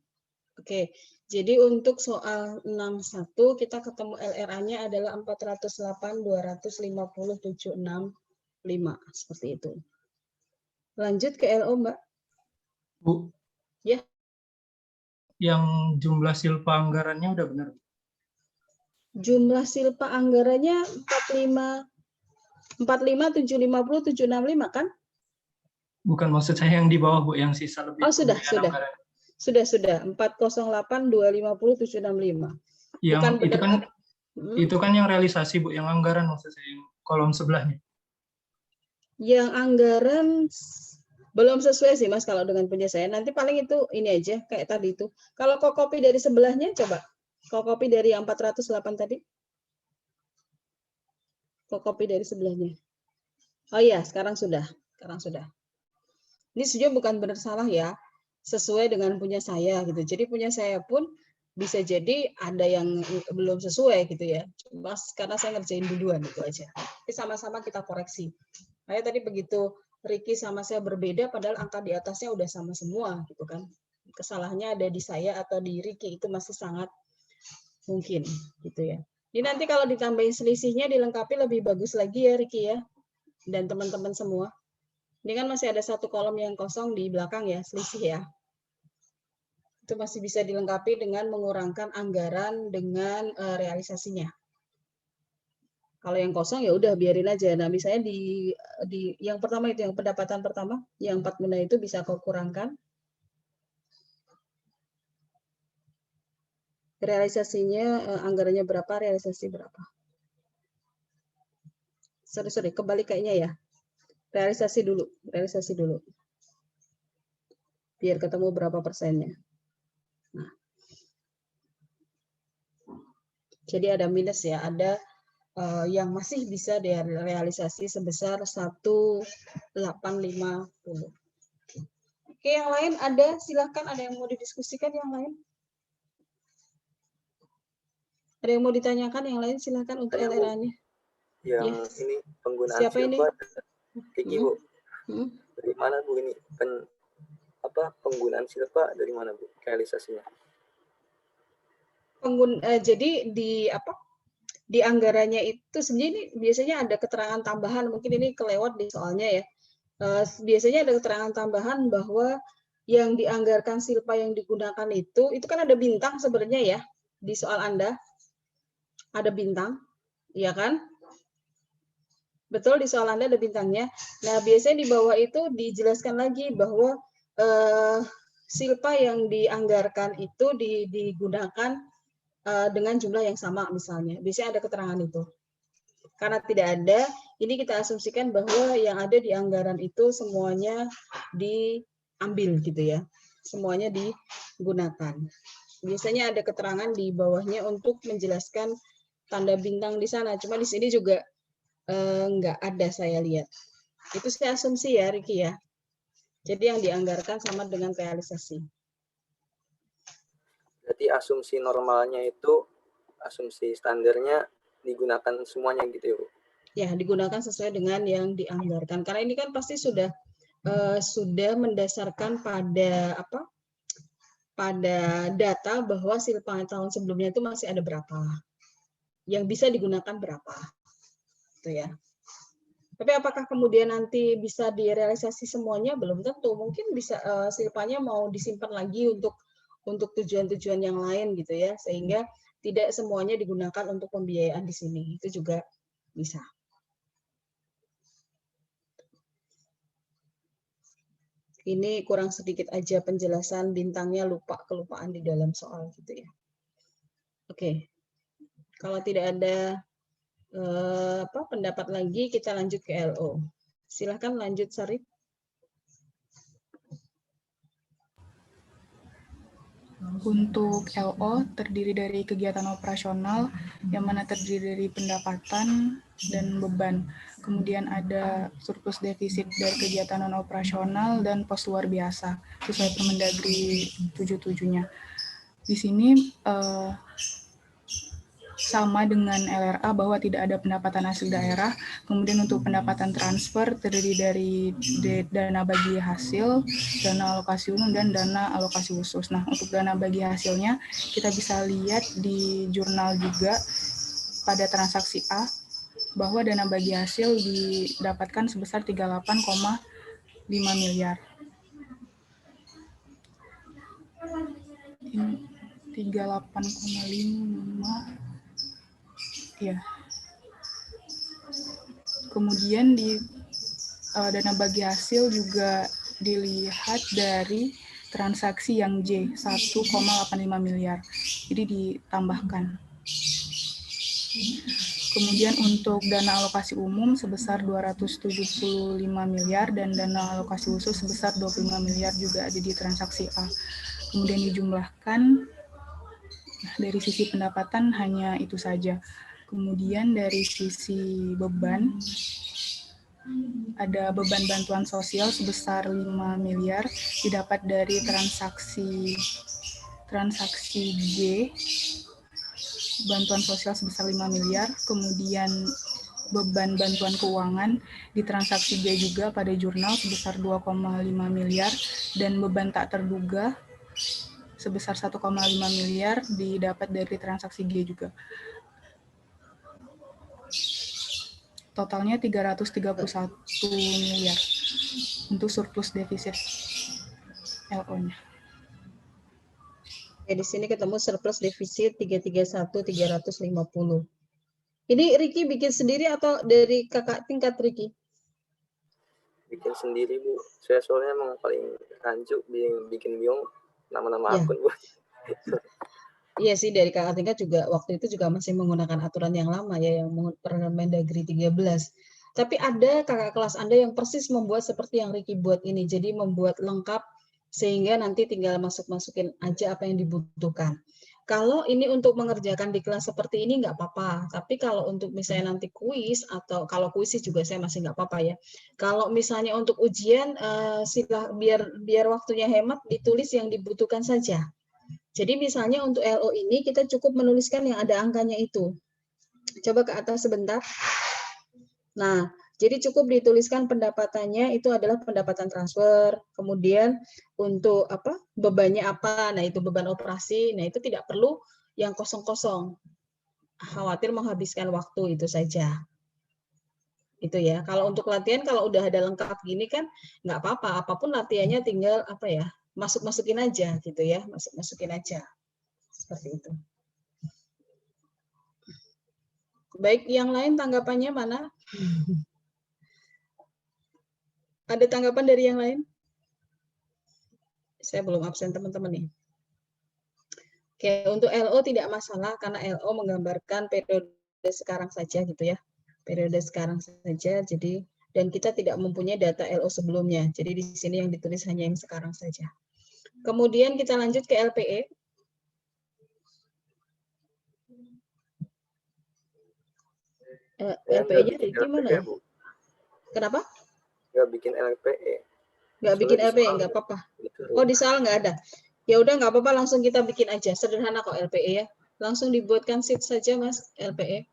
Oke, jadi untuk soal 61 kita ketemu LRA-nya adalah 408, 250, 765, seperti itu. Lanjut ke LO, Mbak. Bu. Ya. Yang jumlah silpa anggarannya udah benar. Jumlah silpa anggarannya 45, 750, 765 kan? Bukan, maksud saya yang di bawah, Bu, yang sisa lebih. Oh, sudah. Sudah. 408, 250, 765. Yang Bukan itu benar. kan itu kan yang realisasi, Bu, yang anggaran maksud saya, yang kolom sebelahnya. Yang anggaran belum sesuai sih Mas kalau dengan punya saya. Nanti paling itu ini aja kayak tadi itu. Kalau kopi dari sebelahnya coba. Kopi dari yang 408 tadi. Kopi dari sebelahnya. Oh iya, sekarang sudah. Ini sejauh bukan benar salah ya. Sesuai dengan punya saya gitu. Jadi punya saya pun bisa jadi ada yang belum sesuai gitu ya. Mas karena saya ngerjain duluan itu aja. Tapi sama-sama kita koreksi. Saya tadi begitu Ricky sama saya berbeda padahal angka di atasnya udah sama semua gitu kan. Kesalahannya ada di saya atau di Ricky itu masih sangat mungkin gitu ya. Ini nanti kalau ditambahin selisihnya dilengkapi lebih bagus lagi ya Ricky ya. Dan teman-teman semua. Ini kan masih ada satu kolom yang kosong di belakang ya, selisih ya. Itu masih bisa dilengkapi dengan mengurangkan anggaran dengan realisasinya. Kalau yang kosong ya udah biarin aja. Nah, misalnya di yang pertama itu yang pendapatan pertama, yang 4 guna itu bisa kau kurangkan. Realisasinya anggarannya berapa, realisasi berapa. Sorry, kembali kayaknya ya. Realisasi dulu. Biar ketemu berapa persennya. Nah. Jadi ada minus ya, ada yang masih bisa direalisasi sebesar 1.850. Oke, yang lain ada, silakan ada yang mau didiskusikan yang lain. Ada yang mau ditanyakan yang lain silakan untuk LRA-nya. Yang ini penggunaan Siapa ini? Kiki Bu. Dari mana Bu ini? Penggunaan silpa dari mana Bu? Realisasinya? Jadi di anggarannya itu sebenarnya ini biasanya ada keterangan tambahan, mungkin ini kelewat di soalnya ya. Biasanya ada keterangan tambahan bahwa yang dianggarkan silpa yang digunakan itu kan ada bintang sebenarnya ya di soal Anda. Ada bintang, ya kan? Betul, di soal Anda ada bintangnya. Nah, biasanya di bawah itu dijelaskan lagi bahwa silpa yang dianggarkan itu digunakan dengan jumlah yang sama misalnya. Biasanya ada keterangan itu. Karena tidak ada, ini kita asumsikan bahwa yang ada di anggaran itu semuanya diambil gitu ya. Semuanya digunakan. Biasanya ada keterangan di bawahnya untuk menjelaskan tanda bintang di sana. Cuma di sini juga nggak ada saya lihat. Itu saya asumsi ya Ricky ya. Jadi yang dianggarkan sama dengan realisasi. Berarti asumsi normalnya itu, asumsi standarnya digunakan semuanya gitu ya Bu? Ya, digunakan sesuai dengan yang dianggarkan. Karena ini kan pasti sudah mendasarkan pada pada data bahwa silpa tahun sebelumnya itu masih ada berapa. Yang bisa digunakan berapa. Gitu ya. Tapi apakah kemudian nanti bisa direalisasi semuanya? Belum tentu. Mungkin bisa silpanya mau disimpan lagi untuk tujuan-tujuan yang lain gitu ya, sehingga tidak semuanya digunakan untuk pembiayaan di sini. Itu juga bisa. Ini kurang sedikit aja penjelasan, bintangnya kelupaan di dalam soal gitu ya. Oke. Kalau tidak ada pendapat lagi, kita lanjut ke LO. Silahkan lanjut, Sarif. Untuk LO terdiri dari kegiatan operasional yang mana terdiri dari pendapatan dan beban. Kemudian ada surplus defisit dari kegiatan non operasional dan pos luar biasa sesuai Permendagri 77-nya. Di sini sama dengan LRA bahwa tidak ada pendapatan asli daerah. Kemudian untuk pendapatan transfer terdiri dari dana bagi hasil, dana alokasi umum, dan dana alokasi khusus. Nah, untuk dana bagi hasilnya kita bisa lihat di jurnal juga pada transaksi A bahwa dana bagi hasil didapatkan sebesar 38,5 miliar. 38,5. Ya. Kemudian di dana bagi hasil juga dilihat dari transaksi yang J, 1,85 miliar. Jadi ditambahkan. Kemudian untuk dana alokasi umum sebesar 275 miliar dan dana alokasi khusus sebesar 25 miliar juga ada di transaksi A. Kemudian dijumlahkan, dari sisi pendapatan hanya itu saja. Kemudian dari sisi beban, ada beban bantuan sosial sebesar 5 miliar didapat dari transaksi G, bantuan sosial sebesar 5 miliar, kemudian beban bantuan keuangan di transaksi G juga pada jurnal sebesar 2,5 miliar, dan beban tak terduga sebesar 1,5 miliar didapat dari transaksi G juga. Totalnya 331 miliar untuk surplus defisit LO-nya. Di sini ketemu surplus defisit 331.350. Ini Riki bikin sendiri atau dari kakak tingkat Riki? Bikin sendiri, Bu. Saya soalnya emang paling rancu bikin bingung nama-nama Ya. akun, Bu. Iya sih, dari kakak tingkat juga waktu itu juga masih menggunakan aturan yang lama ya, yang Permendagri 13. Tapi ada kakak kelas Anda yang persis membuat seperti yang Riki buat ini. Jadi membuat lengkap sehingga nanti tinggal masukin aja apa yang dibutuhkan. Kalau ini untuk mengerjakan di kelas seperti ini nggak apa-apa. Tapi kalau untuk misalnya nanti kuis atau kalau kuis sih juga saya masih nggak apa-apa ya. Kalau misalnya untuk ujian, biar waktunya hemat ditulis yang dibutuhkan saja. Jadi misalnya untuk LO ini kita cukup menuliskan yang ada angkanya itu. Coba ke atas sebentar. Nah, jadi cukup dituliskan pendapatannya itu adalah pendapatan transfer. Kemudian untuk bebannya apa? Nah, itu beban operasi. Nah, itu tidak perlu yang kosong-kosong. Khawatir menghabiskan waktu itu saja. Itu ya. Kalau untuk latihan kalau udah ada lengkap gini kan nggak apa-apa. Apapun latihannya tinggal masukin aja gitu ya. Masukin aja. Seperti itu. Baik, yang lain tanggapannya mana? Ada tanggapan dari yang lain? Saya belum absen teman-teman nih. Oke, untuk LO tidak masalah karena LO menggambarkan periode sekarang saja gitu ya. Periode sekarang saja, jadi dan kita tidak mempunyai data LO sebelumnya. Jadi di sini yang ditulis hanya yang sekarang saja. Kemudian kita lanjut ke LPE. LPE-nya gimana ya? Kenapa? Nggak bikin LPE. Nggak bikin LPE, nggak apa-apa. Oh, di soal nggak ada. Ya udah nggak apa-apa, langsung kita bikin aja. Sederhana kok LPE ya. Langsung dibuatkan sheet saja Mas, LPE.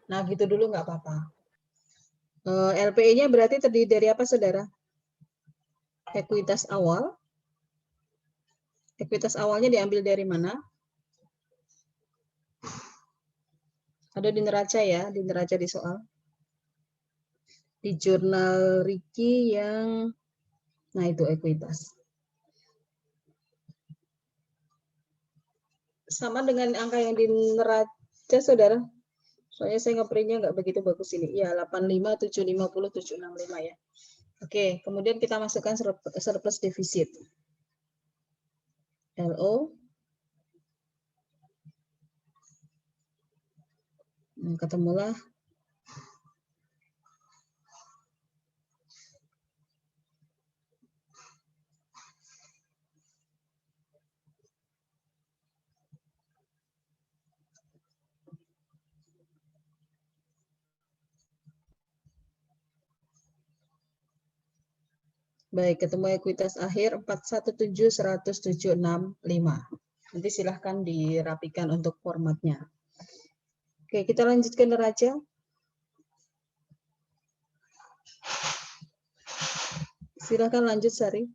Nah gitu dulu nggak apa-apa. LPE-nya berarti terdiri dari apa saudara? Ekuitas awal. Ekuitas awalnya diambil dari mana? Ada di neraca ya, di neraca di soal. Di jurnal Riki yang, nah itu ekuitas. Sama dengan angka yang di neraca, saudara? Soalnya saya ngeprintnya nggak begitu bagus ini. Ya, 85, 750, 765 ya. Oke, kemudian kita masukkan surplus defisit. LO. Nah, ketemulah baik, ketemu ekuitas akhir 417.107.65. Nanti silahkan dirapikan untuk formatnya. Oke, kita lanjut ke neraca. Silahkan lanjut, Sari.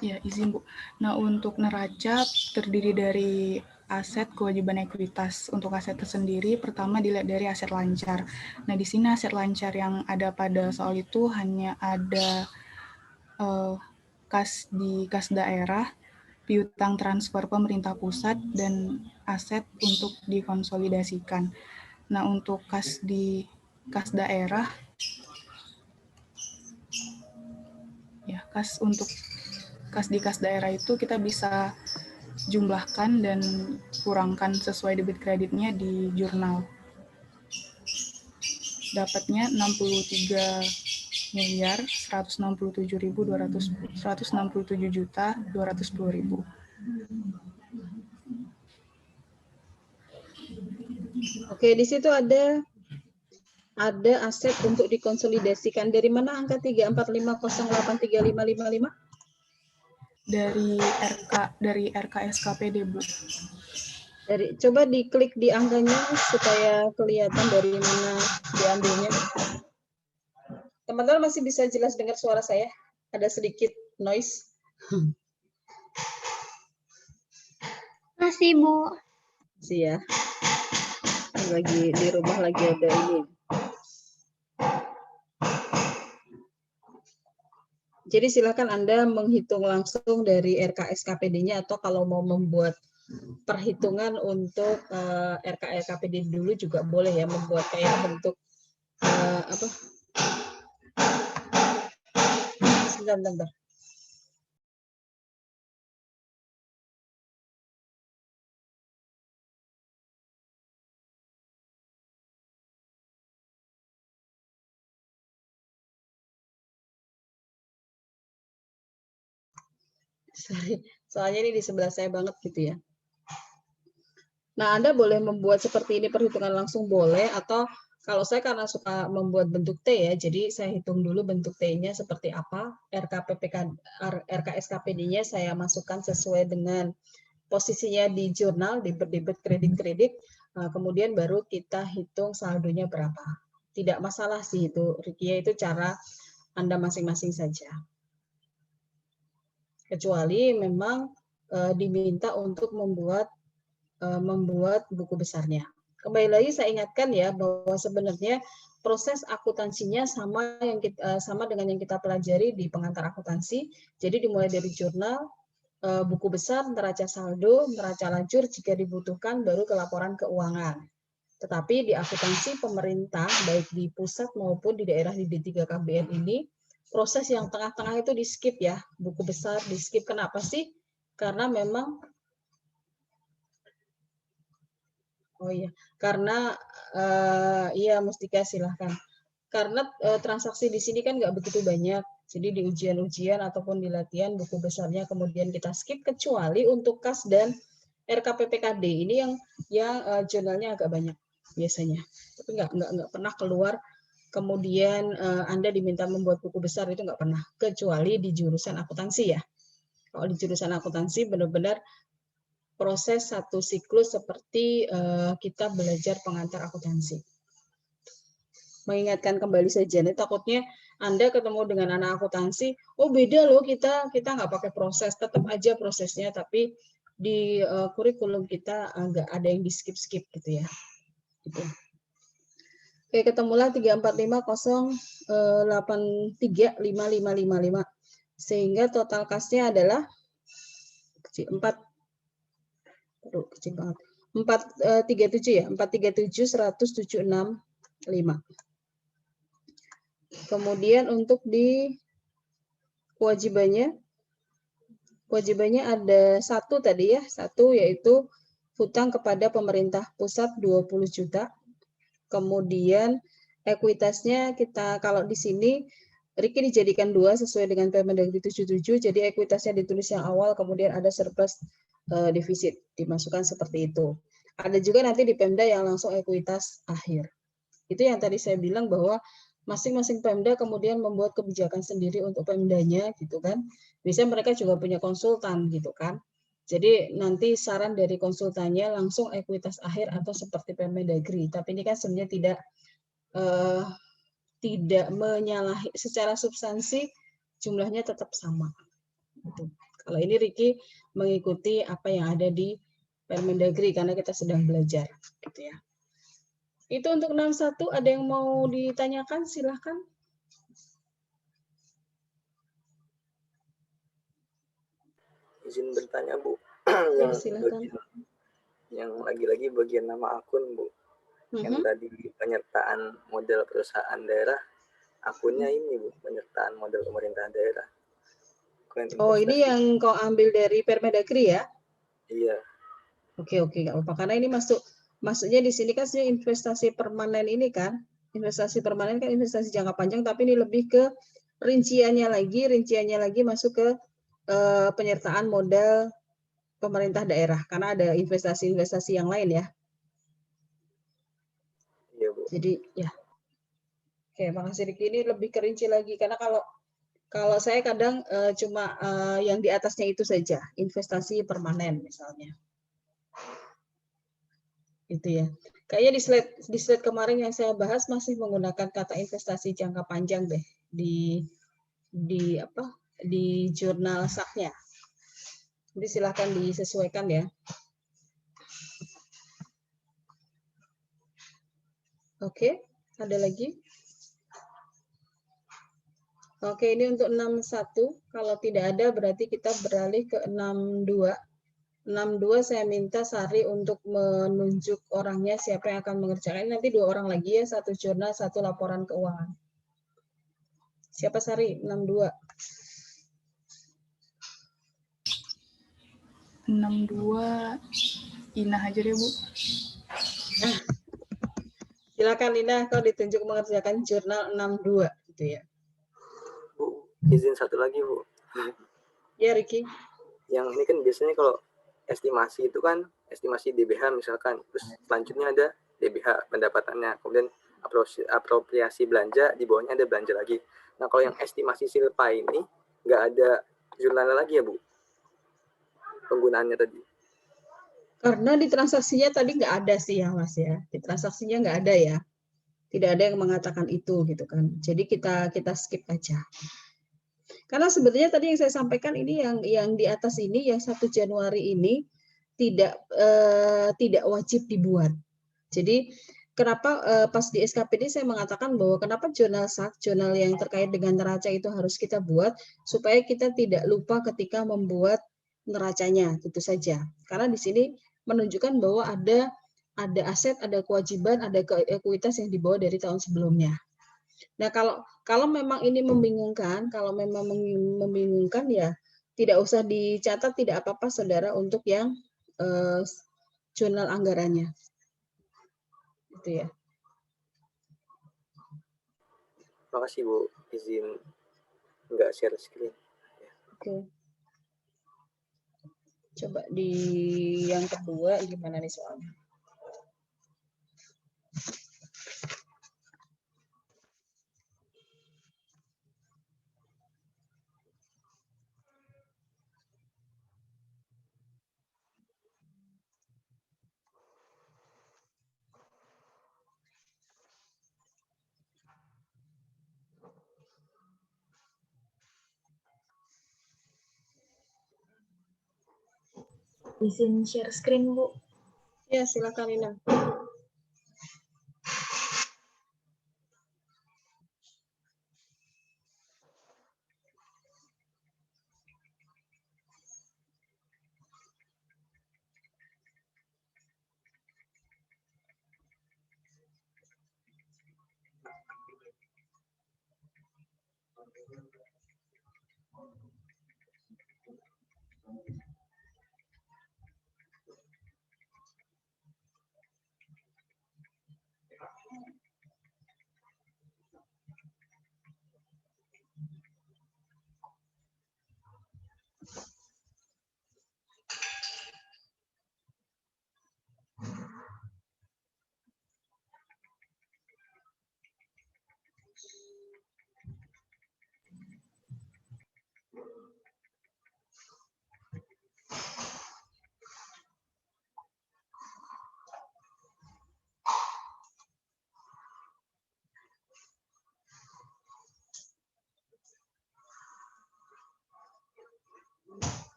Ya, izin Bu. Nah, untuk neraca terdiri dari aset, kewajiban ekuitas. Untuk aset tersendiri, pertama dilihat dari aset lancar. Nah, di sini aset lancar yang ada pada soal itu hanya ada kas daerah, piutang transfer pemerintah pusat, dan aset untuk dikonsolidasikan. Nah, untuk kas daerah, ya, kas daerah itu kita bisa jumlahkan dan kurangkan sesuai debit kreditnya di jurnal. Dapatnya 63.167.210.000. Oke, di situ ada aset untuk dikonsolidasikan. Dari mana angka 345083555? Dari RKSKPD, Bu. Coba diklik di angkanya supaya kelihatan dari mana diambilnya. Teman-teman masih bisa jelas dengar suara saya? Ada sedikit noise. Masih, Bu. Masih ya. Lagi di rumah lagi ada ini. Jadi silakan Anda menghitung langsung dari RKSKPD-nya, atau kalau mau membuat perhitungan untuk RKSKPD dulu juga boleh ya, membuat kayak bentuk apa? Sebentar. Sorry, soalnya ini di sebelah saya banget gitu ya. Nah, Anda boleh membuat seperti ini perhitungan langsung boleh, atau kalau saya karena suka membuat bentuk T ya, jadi saya hitung dulu bentuk T-nya seperti apa, RKSKPD-nya saya masukkan sesuai dengan posisinya di jurnal, debit kredit, kemudian baru kita hitung saldonya berapa. Tidak masalah sih itu, Rikia, itu cara Anda masing-masing saja. Kecuali memang diminta untuk membuat buku besarnya. Kembali lagi saya ingatkan ya bahwa sebenarnya proses akuntansinya sama dengan yang kita pelajari di pengantar akuntansi. Jadi dimulai dari jurnal, buku besar, neraca saldo, neraca lajur jika dibutuhkan, baru ke laporan keuangan. Tetapi di akuntansi pemerintah baik di pusat maupun di daerah di D3 KBN ini, proses yang tengah-tengah itu di skip ya, buku besar di skip. Kenapa sih? Karena memang iya Mustika silahkan. Karena transaksi di sini kan nggak begitu banyak. Jadi di ujian-ujian ataupun di latihan buku besarnya kemudian kita skip, kecuali untuk kas dan RKPPKD ini yang jurnalnya agak banyak biasanya. Tapi nggak pernah keluar. Kemudian Anda diminta membuat buku besar, itu nggak pernah, kecuali di jurusan akuntansi ya. Kalau di jurusan akuntansi benar-benar proses satu siklus seperti kita belajar pengantar akuntansi. Mengingatkan kembali saja, nih takutnya Anda ketemu dengan anak akuntansi, oh beda loh, kita nggak pakai proses, tetap aja prosesnya, tapi di kurikulum kita nggak ada yang di skip gitu ya. Gitu. Oke, ketemulah 34508355555. Sehingga total kasnya adalah kecil 4. Aduh, kecil banget. 437 ya, 437 100 765. Kemudian untuk di kewajibannya ada satu tadi ya, satu yaitu hutang kepada pemerintah pusat 20 juta. Kemudian ekuitasnya kita kalau di sini Riki dijadikan 2 sesuai dengan Permendagri 77, jadi ekuitasnya ditulis yang awal, kemudian ada surplus defisit, dimasukkan seperti itu. Ada juga nanti di Pemda yang langsung ekuitas akhir. Itu yang tadi saya bilang bahwa masing-masing Pemda kemudian membuat kebijakan sendiri untuk Pemdanya gitu kan. Biasanya mereka juga punya konsultan gitu kan. Jadi nanti saran dari konsultannya langsung ekuitas akhir atau seperti Permendagri. Tapi ini kan sebenarnya tidak menyalahi secara substansi, jumlahnya tetap sama. Gitu. Kalau ini Riki mengikuti apa yang ada di Permendagri karena kita sedang belajar, gitu ya. Itu untuk 61, ada yang mau ditanyakan? Silahkan. Izin bertanya, Bu. Ya, silahkan. Yang lagi-lagi bagian nama akun, Bu. Yang tadi penyertaan model perusahaan daerah, akunnya ini, Bu, penyertaan model pemerintah daerah. Oh, ini yang kau ambil dari Permendagri ya? Iya. Oke, nggak apa-apa. Karena ini maksudnya di sini kan sebenarnya investasi permanen ini kan, investasi permanen kan investasi jangka panjang, tapi ini lebih ke rinciannya lagi masuk ke penyertaan modal pemerintah daerah, karena ada investasi-investasi yang lain ya. Iya, Bu. Jadi ya. Oke, makasih Riki. Ini lebih kerinci lagi karena kalau saya kadang cuma yang di atasnya itu saja, investasi permanen misalnya. Itu ya. Kayaknya di slide kemarin yang saya bahas masih menggunakan kata investasi jangka panjang deh di jurnal saknya. Jadi silahkan disesuaikan ya. Oke, ada lagi? Oke, ini untuk 61. Kalau tidak ada berarti kita beralih ke 62. 62 saya minta Sari untuk menunjuk orangnya siapa yang akan mengerjakan. Nanti 2 orang lagi ya, 1 jurnal, 1 laporan keuangan. Siapa Sari? 62. 62 Inah aja deh, Bu. Silakan Inah, kau ditunjuk mengerjakan jurnal 62 gitu ya. Bu, izin satu lagi, Bu. Ya, Riki. Yang ini kan biasanya kalau estimasi itu kan estimasi DBH misalkan, terus selanjutnya ada DBH pendapatannya, kemudian apropriasi belanja, di bawahnya ada belanja lagi. Nah, kalau yang estimasi silpa ini nggak ada jurnalnya lagi ya, Bu? Penggunaannya tadi. Karena di transaksinya tadi nggak ada sih ya, Mas ya. Di transaksinya nggak ada ya. Tidak ada yang mengatakan itu gitu kan. Jadi kita skip aja. Karena sebetulnya tadi yang saya sampaikan ini yang di atas ini yang 1 Januari ini tidak wajib dibuat. Jadi kenapa pas di SKPD saya mengatakan bahwa kenapa jurnal sak, jurnal yang terkait dengan neraca itu harus kita buat supaya kita tidak lupa ketika membuat neracanya, gitu saja. Karena di sini menunjukkan bahwa ada aset, ada kewajiban, ada ekuitas yang dibawa dari tahun sebelumnya. Nah, kalau memang ini membingungkan, ya tidak usah dicatat, tidak apa-apa Saudara untuk yang jurnal anggarannya. Itu ya. Terima kasih, Bu. Izin nggak share screen. Oke. Coba di yang kedua gimana nih soalnya? Izin share screen, Bu. Ya, silakan Ina.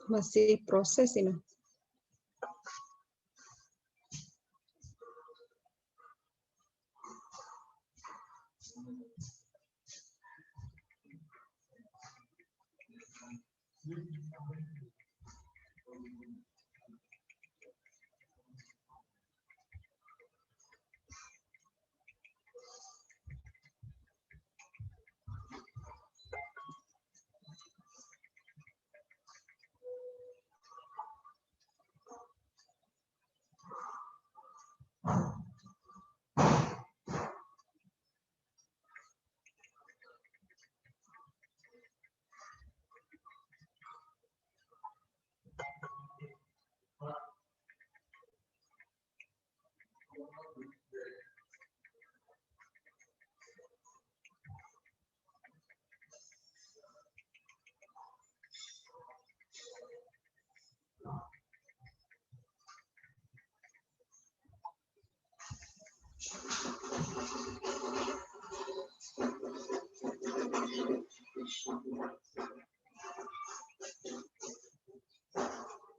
Masih proses ini.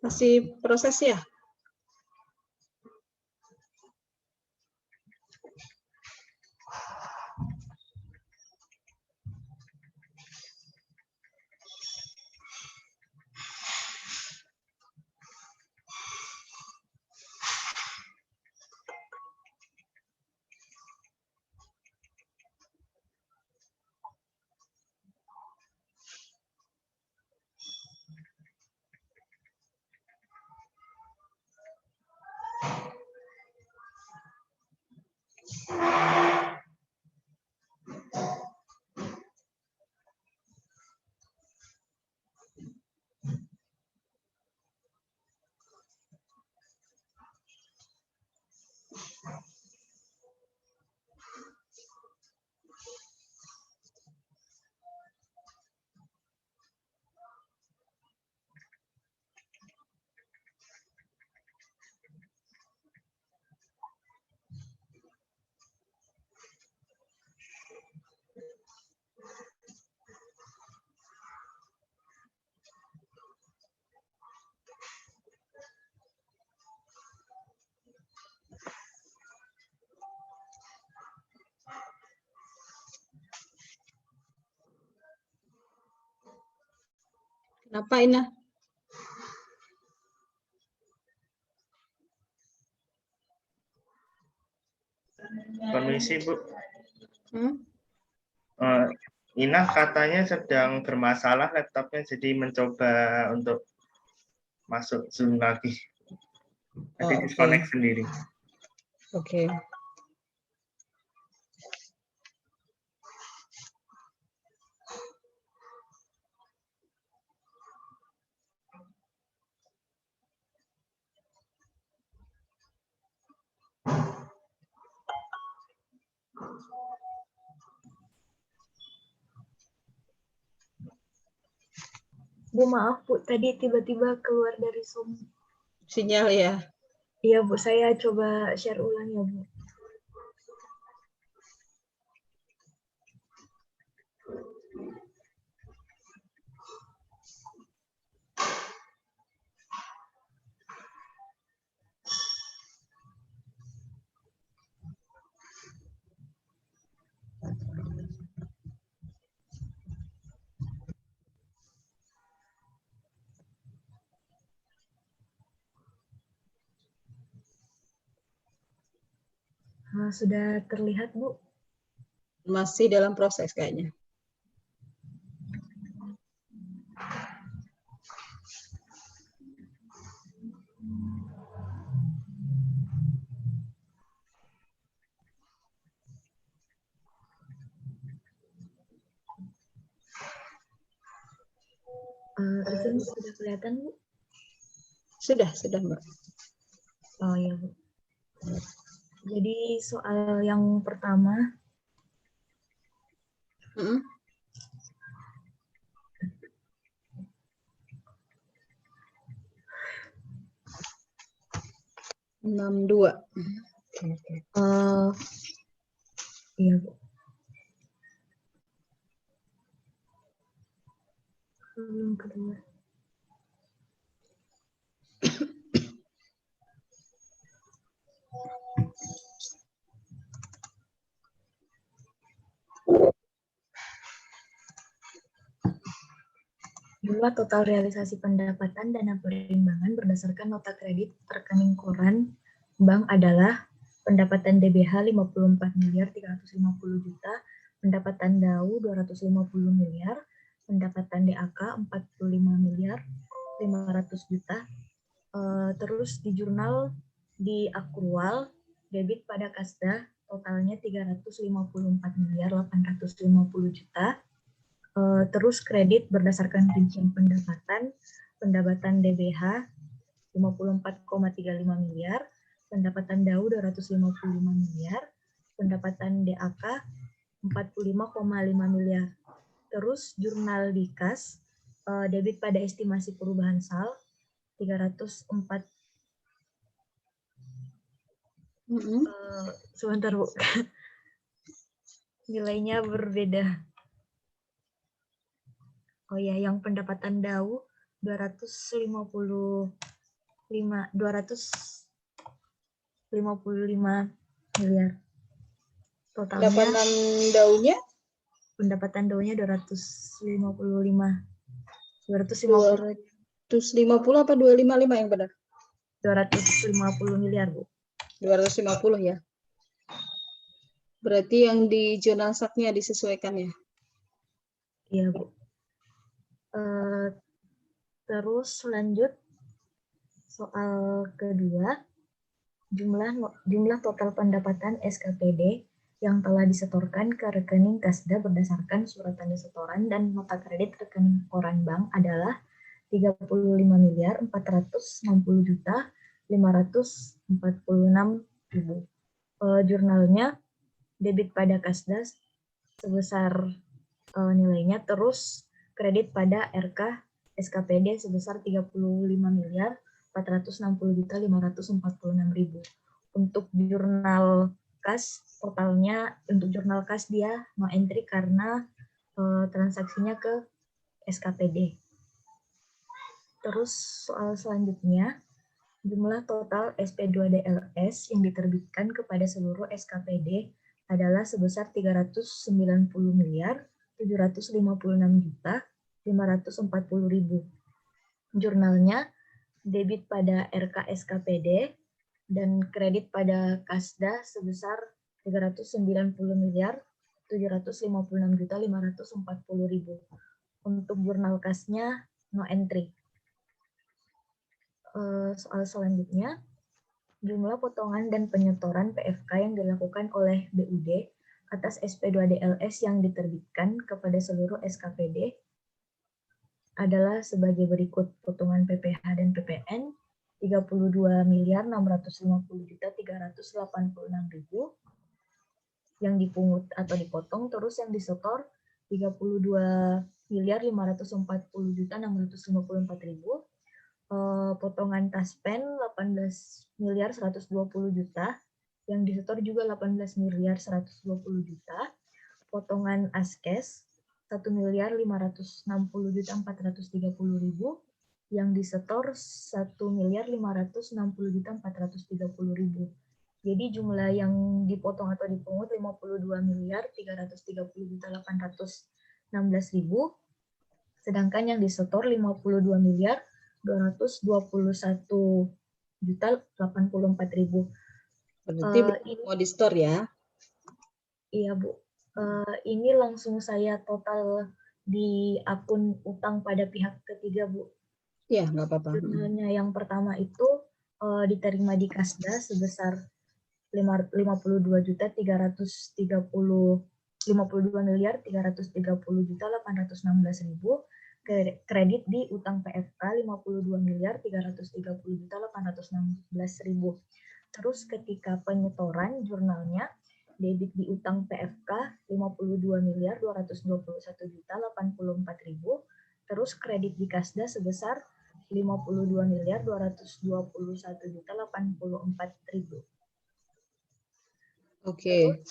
Masih proses ya? Kenapa Ina? Permisi, Bu. Hmm? Ina katanya sedang bermasalah laptopnya, jadi mencoba untuk masuk Zoom lagi. Nanti Oh, disconnect sendiri. Oke. Bu, maaf Bu, tadi tiba-tiba keluar dari Zoom. Sinyal ya. Iya Bu, saya coba share ulang ya Bu. Sudah terlihat Bu? Masih dalam proses kayaknya. Izin sudah kelihatan Bu? Sudah Mbak. Oh iya Bu. Jadi soal yang pertama, Mm-mm. 62. iya Bu. Yang kedua. Jumlah total realisasi pendapatan dana perimbangan berdasarkan nota kredit rekening koran bank adalah pendapatan DBH 54 miliar 350 juta, pendapatan DAU 250 miliar, pendapatan DAK 45 miliar 500 juta. Terus di jurnal di akrual debit pada kasda totalnya 354 miliar 850 juta. Terus kredit berdasarkan rincian pendapatan DBH 54,35 miliar, pendapatan DAU 255 miliar, pendapatan DAK 45,5 miliar. Terus jurnal di kas, debit pada estimasi perubahan sal 304. Sebentar Bu, nilainya berbeda. Oh ya, yang pendapatan DAU 255 miliar. Totalnya Pendapatan DAU-nya? Pendapatan DAU-nya 250 apa 255 yang benar? 250 miliar, Bu. 250 ya. Berarti yang di jurnal saknya disesuaikan ya? Iya, Bu. Terus lanjut soal kedua, jumlah total pendapatan SKPD yang telah disetorkan ke rekening kasda berdasarkan surat tanda setoran dan nota kredit rekening koran bank adalah 35 miliar 460 juta 546 ribu. Jurnalnya debit pada kasda sebesar nilainya, terus kredit pada RK SKPD sebesar 35 miliar 460 juta 546 ribu. Untuk jurnal kas totalnya, untuk jurnal kas dia no entry karena transaksinya ke SKPD. Terus soal selanjutnya, jumlah total SP2DLS yang diterbitkan kepada seluruh SKPD adalah sebesar 390 miliar 756 juta 540 ribu. Jurnalnya debit pada RK SKPD dan kredit pada kasda sebesar 390 miliar 756 juta 540 ribu. Untuk jurnal kasnya no entry. Soal selanjutnya, jumlah potongan dan penyetoran PFK yang dilakukan oleh BUD atas SP2DLS yang diterbitkan kepada seluruh SKPD adalah sebagai berikut: potongan PPH dan PPN 32 miliar 650 juta 386 ribu yang dipungut atau dipotong, terus yang disetor 32 miliar 540 juta 654 ribu. potongan taspen 18 miliar 120 juta, yang disetor juga 18 miliar 120 juta, potongan askes 1 miliar 560 juta 430 ribu, yang disetor 1 miliar 560 juta 430 ribu. Jadi jumlah yang dipotong atau dipungut 52 miliar 330 juta 816 ribu, sedangkan yang disetor 52 miliar 221 juta 84 ribu. Berarti mau di store ya? Iya Bu. Ini langsung saya total di akun utang pada pihak ketiga Bu. Iya, nggak apa-apa. Jurnalnya yang pertama itu diterima di Kasda sebesar 52 miliar 330 juta 816 ribu, kredit di utang PFK 52 miliar 330 juta 816 ribu. Terus ketika penyetoran jurnalnya, debit di utang PFK 52 miliar 221 juta 84 ribu, terus kredit di Kasda sebesar 52 miliar 221 juta 84 ribu. Oke.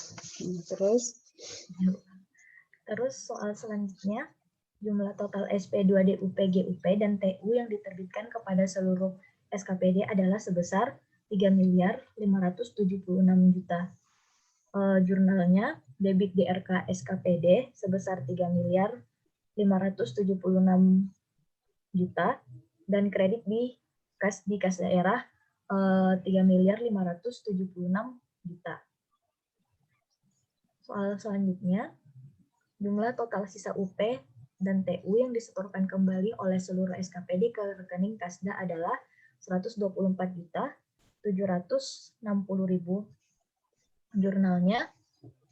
Terus soal selanjutnya, jumlah total SP2D UPGUP dan TU yang diterbitkan kepada seluruh SKPD adalah sebesar 3 miliar 576 juta. Jurnalnya debit DRK SKPD sebesar 3 miliar 576 juta dan kredit di kas daerah 3 miliar 576 juta. Soal selanjutnya, jumlah total sisa UP dan TU yang disetorkan kembali oleh seluruh SKPD ke rekening Kasda adalah 124 juta 760 ribu. Jurnalnya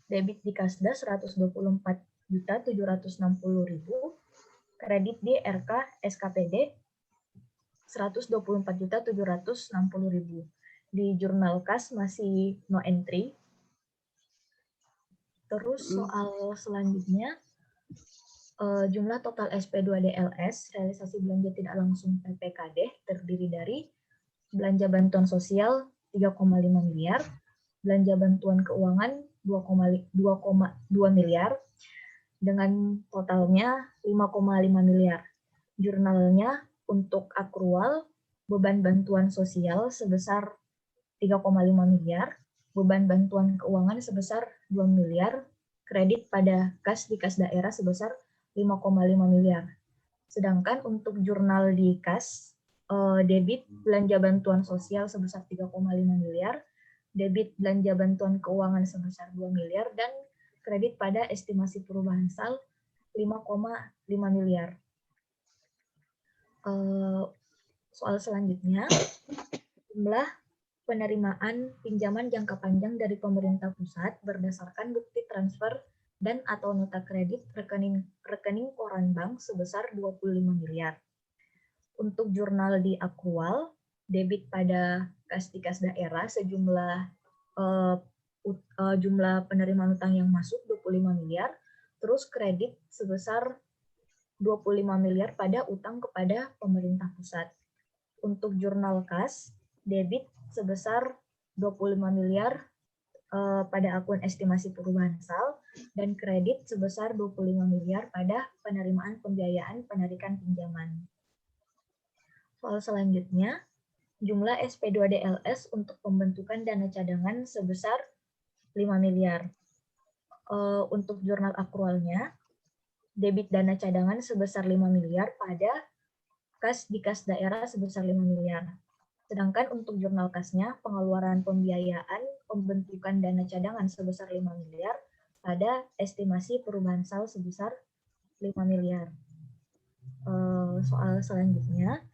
debit di Kasda 124 juta 760 ribu, kredit di RK SKPD 124 juta 760 ribu. Di jurnal kas masih no entry. Terus soal selanjutnya, jumlah total SP2DLS realisasi belanja tidak langsung PPKD terdiri dari belanja bantuan sosial 3,5 miliar, belanja bantuan keuangan 2,2 miliar, dengan totalnya 5,5 miliar. Jurnalnya untuk akrual beban bantuan sosial sebesar 3,5 miliar, beban bantuan keuangan sebesar 2 miliar, kredit pada kas di kas daerah sebesar 5,5 miliar. Sedangkan untuk jurnal di kas, debit belanja bantuan sosial sebesar 3,5 miliar, debit belanja bantuan keuangan sebesar 2 miliar, dan kredit pada estimasi perubahan sal 5,5 miliar. Soal selanjutnya, jumlah penerimaan pinjaman jangka panjang dari pemerintah pusat berdasarkan bukti transfer dan atau nota kredit rekening koran bank sebesar 25 miliar. Untuk jurnal di akrual, debit pada kas di kas daerah sejumlah jumlah penerimaan utang yang masuk 25 miliar, terus kredit sebesar 25 miliar pada utang kepada pemerintah pusat. Untuk jurnal kas, debit sebesar 25 miliar pada akun estimasi perubahan sal, dan kredit sebesar 25 miliar pada penerimaan pembiayaan penarikan pinjaman. Soal selanjutnya, jumlah SP2DLS untuk pembentukan dana cadangan sebesar 5 miliar. Untuk jurnal akrualnya, debit dana cadangan sebesar 5 miliar pada kas di kas daerah sebesar 5 miliar. Sedangkan untuk jurnal kasnya, pengeluaran pembiayaan pembentukan dana cadangan sebesar 5 miliar pada estimasi perubahan sal sebesar 5 miliar. Soal selanjutnya,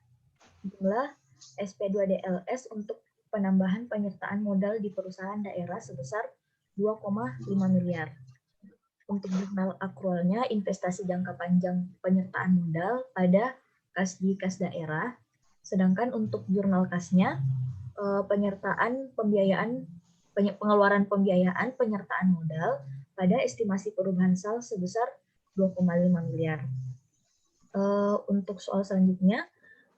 jumlah SP2DLS untuk penambahan penyertaan modal di perusahaan daerah sebesar 2,5 miliar. Untuk jurnal akrualnya, investasi jangka panjang penyertaan modal pada kas di kas daerah. Sedangkan untuk jurnal kasnya, pengeluaran pembiayaan penyertaan modal pada estimasi perubahan sal sebesar 2,5 miliar. Untuk soal selanjutnya,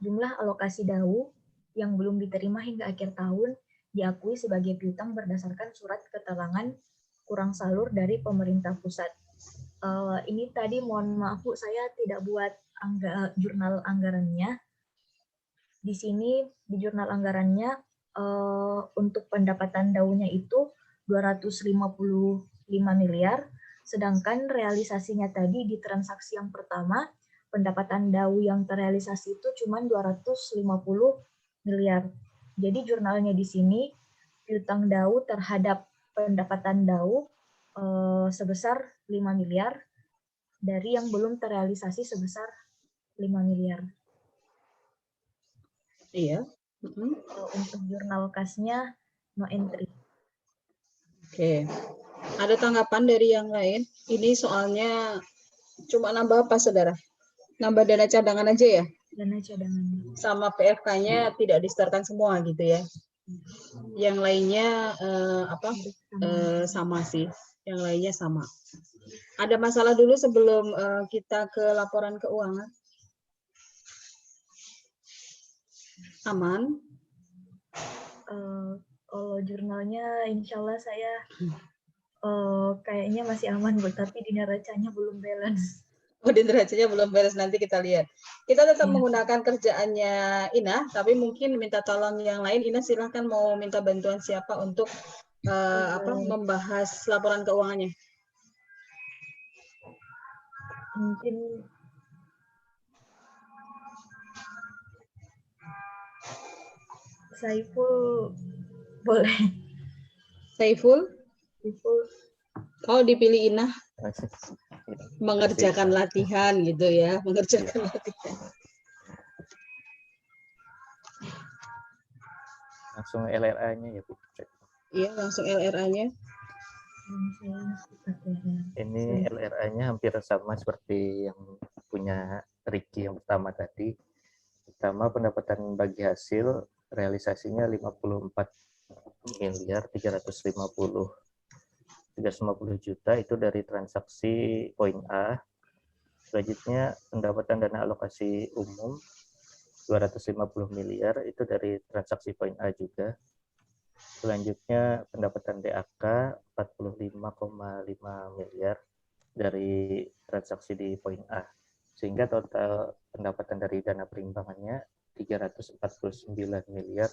Jumlah alokasi DAU yang belum diterima hingga akhir tahun diakui sebagai piutang berdasarkan surat keterangan kurang salur dari pemerintah pusat. Ini tadi mohon maaf Bu, saya tidak buat jurnal anggarannya. Di sini di jurnal anggarannya untuk pendapatan DAU-nya itu 255 miliar, sedangkan realisasinya tadi di transaksi yang pertama pendapatan DAU yang terrealisasi itu cuma 250 miliar. Jadi jurnalnya di sini piutang DAU terhadap pendapatan DAU sebesar 5 miliar dari yang belum terrealisasi sebesar 5 miliar. Iya. Untuk jurnal kasnya no entry. Oke. Ada tanggapan dari yang lain? Ini soalnya cuma nambah apa, Saudara? Nambah dana cadangan aja ya? Dana cadangan. Sama PFK-nya tidak disetorkan semua gitu ya? Yang lainnya sama sih. Yang lainnya sama. Ada masalah dulu sebelum kita ke laporan keuangan? Aman? Kalau jurnalnya insya Allah saya kayaknya masih aman Bu, tapi di neracanya belum balance. Oh, di neracanya belum beres, nanti kita lihat. Kita tetap Iya. menggunakan kerjaannya Ina, tapi mungkin minta tolong yang lain. Ina silahkan mau minta bantuan siapa untuk membahas laporan keuangannya. Mungkin Saiful boleh. Saiful? Oh, dipilih Ina. Mengerjakan Masih. latihan gitu ya, mengerjakan latihan. Langsung LRA-nya ya Bu. Iya, langsung LRA-nya. Ini LRA-nya hampir sama seperti yang punya Ricky yang pertama tadi. Pertama pendapatan bagi hasil realisasinya 54 miliar 350 juta itu dari transaksi poin A. Selanjutnya pendapatan dana alokasi umum 250 miliar itu dari transaksi poin A juga. Selanjutnya pendapatan DAK 45,5 miliar dari transaksi di poin A. Sehingga total pendapatan dari dana perimbangannya 349 miliar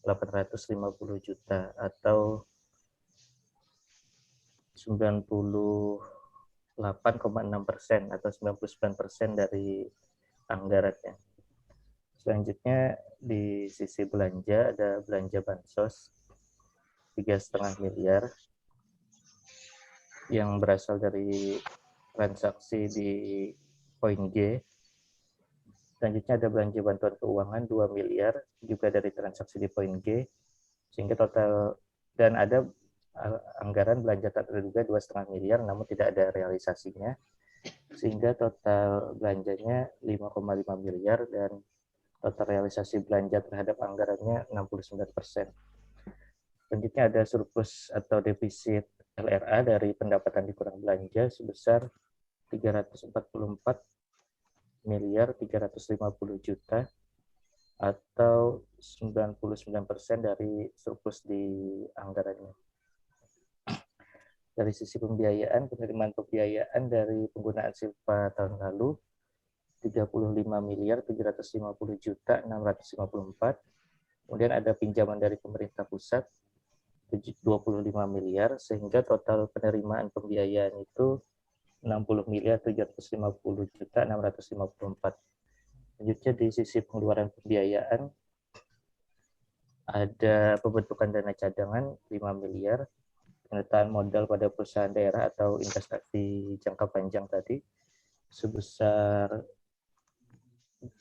850 juta atau 98,6% atau 99% dari anggarannya. Selanjutnya di sisi belanja ada belanja bansos 3,5 miliar yang berasal dari transaksi di poin G. Selanjutnya ada belanja bantuan keuangan 2 miliar juga dari transaksi di poin G, sehingga total, dan ada anggaran belanja tak terduga 2,5 miliar namun tidak ada realisasinya, sehingga total belanjanya 5,5 miliar dan total realisasi belanja terhadap anggarannya 69%. Selanjutnya ada surplus atau defisit LRA dari pendapatan dikurang belanja sebesar 344 miliar 350 juta atau 99% dari surplus di anggarannya. Dari sisi pembiayaan, penerimaan pembiayaan dari penggunaan Silpa tahun lalu 35 miliar 750 juta 654. Kemudian ada pinjaman dari pemerintah pusat 25 miliar, sehingga total penerimaan pembiayaan itu 60 miliar 750 juta 654. Selanjutnya di sisi pengeluaran pembiayaan ada pembentukan dana cadangan 5 miliar, penyertaan modal pada perusahaan daerah atau investasi jangka panjang tadi sebesar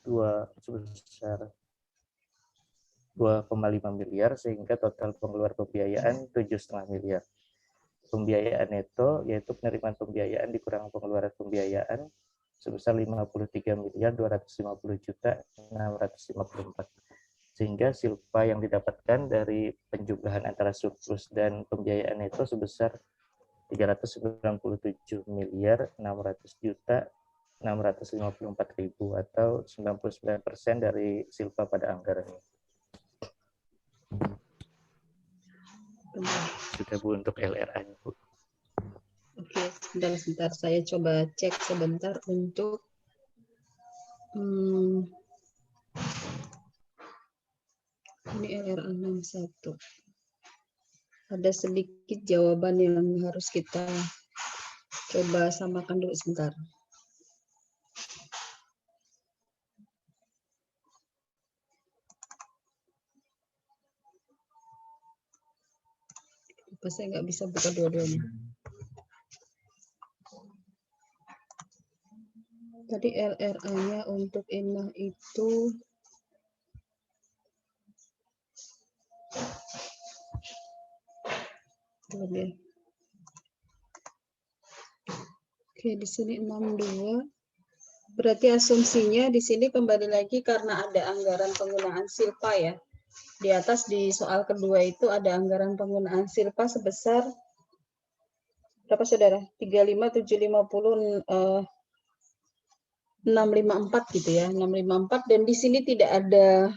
2,5 miliar, sehingga total pengeluaran pembiayaan 7,5 miliar. Pembiayaan neto yaitu penerimaan pembiayaan dikurang pengeluaran pembiayaan sebesar 53 miliar 250 juta 654. Sehingga silpa yang didapatkan dari penjumlahan antara surplus dan pembiayaan neto sebesar 397 miliar 600 juta 654.000 atau 99% dari silpa pada anggaran ini. Sudah Bu untuk LRA-nya Bu. Oke, sebentar. Saya coba cek sebentar untuk ini LRA 61. Ada sedikit jawaban yang harus kita coba samakan dulu sebentar. Apa saya nggak bisa buka dua-duanya. Tadi LRA-nya untuk INAH itu belum ya. Oke, di sini 62. Berarti asumsinya di sini kembali lagi karena ada anggaran penggunaan silpa ya. Di atas di soal kedua itu ada anggaran penggunaan silpa sebesar berapa saudara? 35, 750, 654 gitu ya. 654 dan di sini tidak ada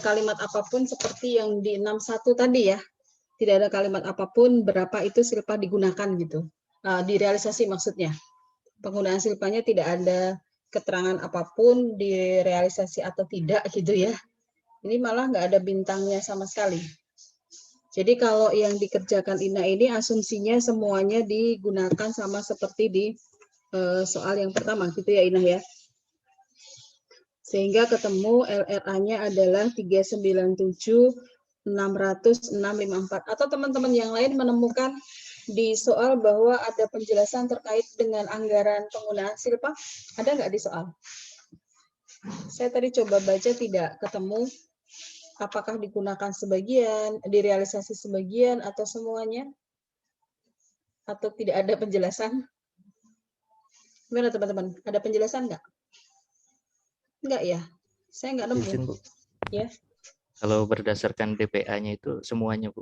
kalimat apapun seperti yang di 61 tadi ya. Tidak ada kalimat apapun berapa itu silpa digunakan gitu. Direalisasi maksudnya. Penggunaan silpanya tidak ada keterangan apapun direalisasi atau tidak gitu ya. Ini malah nggak ada bintangnya sama sekali. Jadi kalau yang dikerjakan INAH ini asumsinya semuanya digunakan sama seperti di soal yang pertama gitu ya INAH ya. Sehingga ketemu LRA-nya adalah 397.600.654. Atau teman-teman yang lain menemukan di soal bahwa ada penjelasan terkait dengan anggaran penggunaan silpa? Ada nggak di soal? Saya tadi coba baca tidak ketemu. Apakah digunakan sebagian, direalisasi sebagian, atau semuanya? Atau tidak ada penjelasan? Gimana teman-teman? Ada penjelasan nggak? Enggak ya? Saya nggak nemu. Izin, Bu. Ya. Kalau berdasarkan DPA-nya itu semuanya, Bu.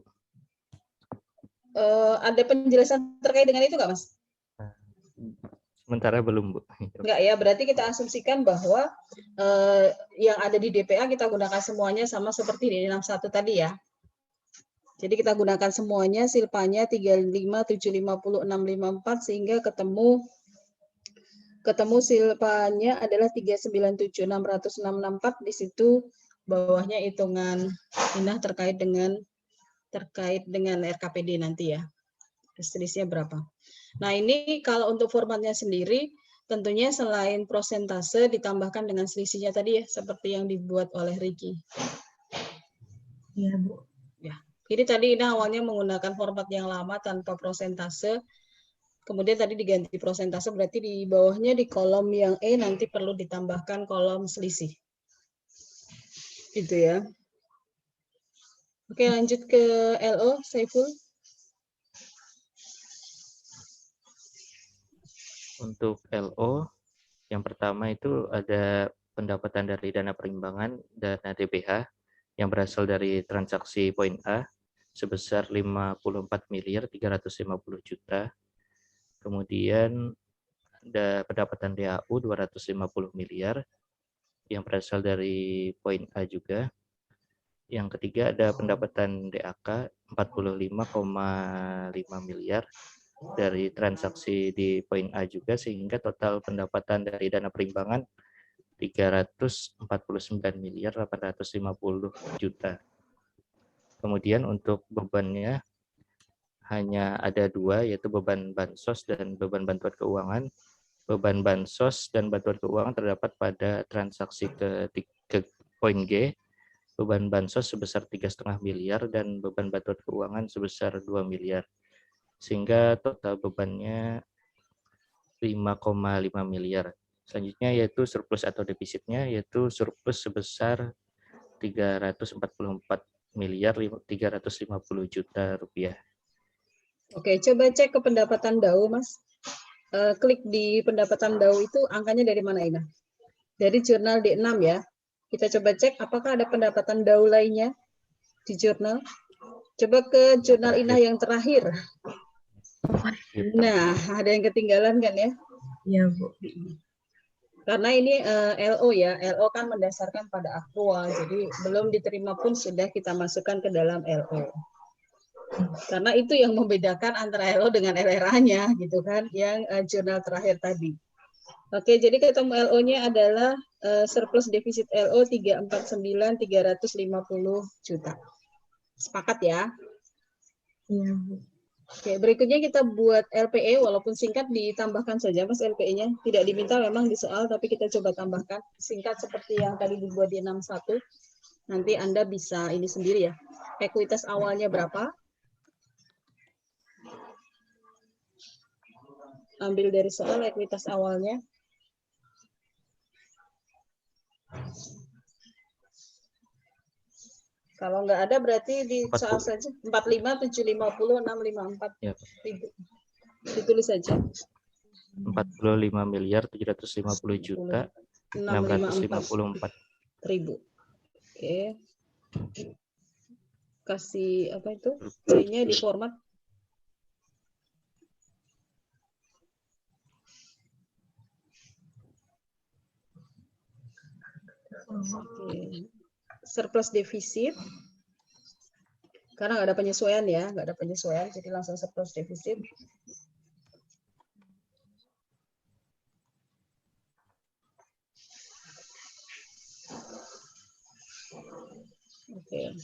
Ada penjelasan terkait dengan itu nggak, Mas? Sementara belum, Bu. Enggak ya, berarti kita asumsikan bahwa yang ada di DPA kita gunakan semuanya sama seperti di 61 tadi ya. Jadi kita gunakan semuanya, silpanya 35, 750, 654 sehingga ketemu silpanya adalah 397.600.664. Di situ bawahnya hitungan INAH terkait dengan RKPD nanti ya. Selisihnya berapa? Nah, ini kalau untuk formatnya sendiri tentunya selain prosentase ditambahkan dengan selisihnya tadi ya, seperti yang dibuat oleh Ricky. Iya, Bu. Ya. Jadi tadi INAH awalnya menggunakan format yang lama tanpa prosentase. Kemudian tadi diganti prosentase, berarti di bawahnya di kolom yang E nanti perlu ditambahkan kolom selisih. Gitu ya. Oke, lanjut ke LO, Saiful. Untuk LO, yang pertama itu ada pendapatan dari dana perimbangan, dana DBH, yang berasal dari transaksi poin A, sebesar 54.350.000.000. Kemudian ada pendapatan DAU 250 miliar yang berasal dari poin A juga. Yang ketiga ada pendapatan DAK 45,5 miliar dari transaksi di poin A juga, sehingga total pendapatan dari dana perimbangan 349.850.000.000. Kemudian untuk bebannya hanya ada dua, yaitu beban bansos dan beban bantuan keuangan. Beban bansos dan bantuan keuangan terdapat pada transaksi ke poin G. Beban bansos sebesar 3,5 miliar dan beban bantuan keuangan sebesar 2 miliar. Sehingga total bebannya 5,5 miliar. Selanjutnya yaitu surplus atau defisitnya, yaitu surplus sebesar 344.350.000.000 rupiah. Oke, coba cek ke pendapatan DAU, Mas. Klik di pendapatan DAU itu angkanya dari mana ini? Dari jurnal D6 ya. Kita coba cek apakah ada pendapatan DAU lainnya di jurnal. Coba ke jurnal INAH yang terakhir. Nah, ada yang ketinggalan kan ya? Iya, Bu. Karena ini LO ya, LO kan mendasarkan pada aktual, jadi belum diterima pun sudah kita masukkan ke dalam LO. Karena itu yang membedakan antara LO dengan LRA-nya gitu kan, yang jurnal terakhir tadi. Oke, jadi ketemu LO-nya adalah surplus defisit LO 349.350 juta. Sepakat ya? Iya, Bu. Oke, berikutnya kita buat LPE, walaupun singkat ditambahkan saja Mas LPE-nya. Tidak diminta memang di soal, tapi kita coba tambahkan. Singkat seperti yang tadi dibuat di 61. Nanti Anda bisa ini sendiri ya. Ekuitas awalnya berapa? Ambil dari soal ekuitas awalnya. Kalau nggak ada berarti di soal 40. saja 45, 750, 654 Ya, ribu. Ditulis saja. 45.350.654 ribu. Oke. Kasih apa itu? C-nya di format. Oke. Surplus defisit. Karena nggak ada penyesuaian ya, nggak ada penyesuaian, jadi langsung surplus defisit. Oke.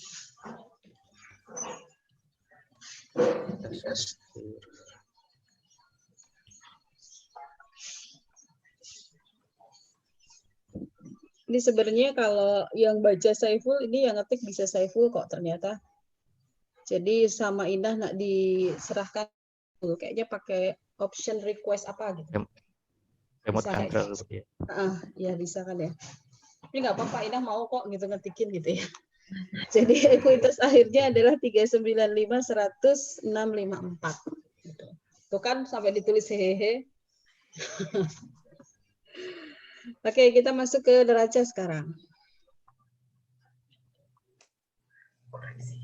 Ini sebenarnya kalau yang baca Saiful, ini yang ngetik bisa Saiful kok ternyata. Jadi sama Indah nak diserahkan, kayaknya pakai option request apa gitu. Remote Bisa kayak control. gitu. Ya bisa kan ya. Ini nggak apa-apa, Indah mau kok gitu ngetikin gitu ya. Jadi ekuitas akhirnya adalah 395.100.654. Gitu. Tuh kan sampai ditulis hehehe. Oke, kita masuk ke neraca sekarang.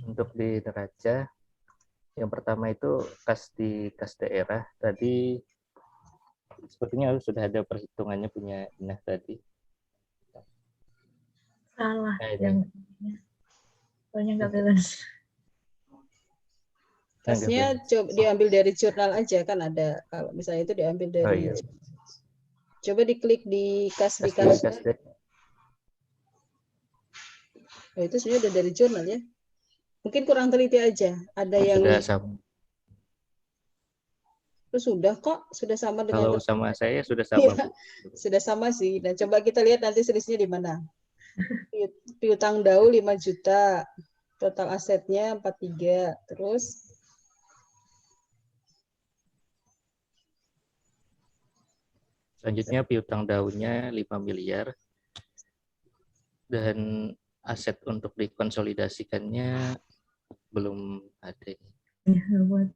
Untuk di neraca, yang pertama itu kas daerah. Tadi sepertinya sudah ada perhitungannya punya Inah tadi. Salah. Yang soalnya nggak balance. Kasnya coba diambil dari jurnal aja kan ada. Kalau misalnya itu diambil dari. iya. Coba diklik di kas di Kas kas. daerah. Oh, itu sebenarnya udah dari jurnal ya. Mungkin kurang teliti aja. Ada yang Sudah sama. itu sudah kok, sudah sama dengan Kalau sama saya sudah sama, Bu. Sudah sama sih. Nah, coba kita lihat nanti selisihnya di mana. Piutang dau 5 juta. Total asetnya 43. Terus selanjutnya piutang daunnya 5 miliar. Dan aset untuk dikonsolidasikannya belum ada. Ya, buat.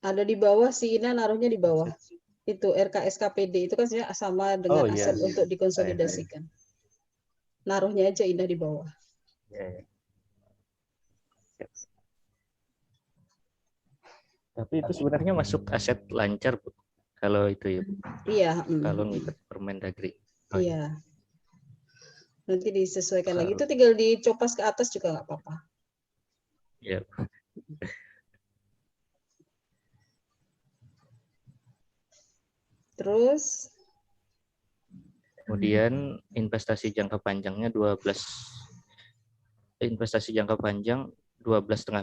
ada di bawah, si Ina naruhnya di bawah. Itu RKSKPD itu kan sebenarnya sama dengan aset untuk dikonsolidasikan. Naruhnya aja Indah di bawah. Ya. Tapi itu sebenarnya masuk aset lancar, Bu. Kalau itu ya, Bu. Iya. Kalau ngikut Permendagri. Iya. Nanti disesuaikan lagi. Itu tinggal dicopas ke atas juga nggak apa-apa. Iya. Terus kemudian investasi jangka panjangnya 12 12,5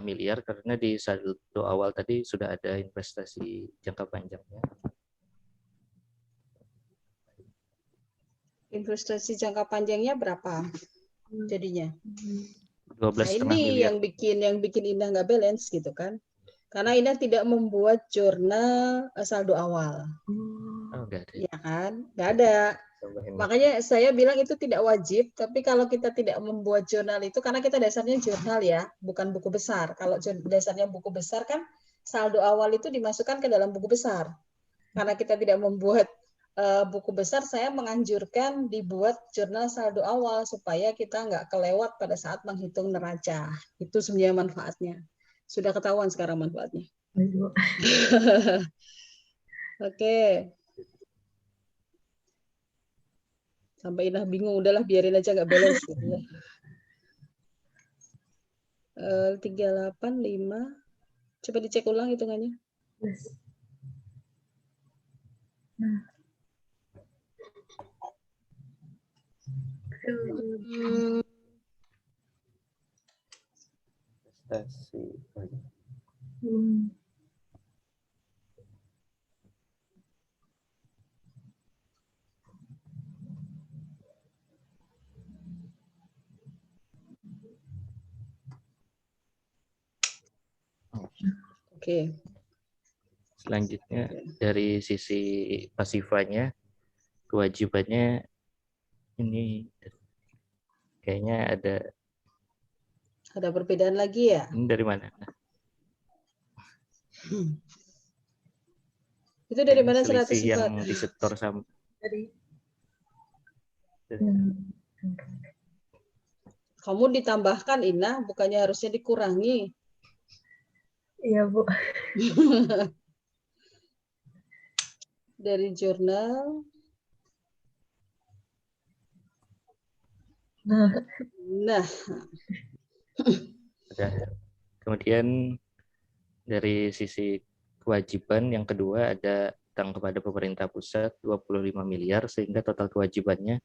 miliar karena di saldo awal tadi sudah ada investasi jangka panjangnya. Investasi jangka panjangnya berapa jadinya? 12,5 nah, ini miliar. yang bikin Indah nggak balance gitu kan? Karena Indah tidak membuat jurnal saldo awal. Oh, enggak ada. Ya kan? Nggak ada. Makanya saya bilang itu tidak wajib, tapi kalau kita tidak membuat jurnal itu, karena kita dasarnya jurnal ya, bukan buku besar. Kalau dasarnya buku besar kan, saldo awal itu dimasukkan ke dalam buku besar. karena kita tidak membuat buku besar, saya menganjurkan dibuat jurnal saldo awal supaya kita nggak kelewat pada saat menghitung neraca. Itu sebenarnya manfaatnya. Sudah ketahuan sekarang manfaatnya. Oke. Sampai Inah bingung, udahlah biarin aja nggak beres. Gitu ya. 385. Coba dicek ulang hitungannya. Prestasi. Oke. Selanjutnya dari sisi pasifanya, kewajibannya ini kayaknya ada perbedaan lagi ya? Ini dari mana? Itu dari mana selisih 100 yang disetor sama Dari kamu ditambahkan, Ina, bukannya harusnya dikurangi. Iya, Bu. Dari jurnal. Nah. Kemudian dari sisi kewajiban yang kedua ada utang kepada pemerintah pusat 25 miliar sehingga total kewajibannya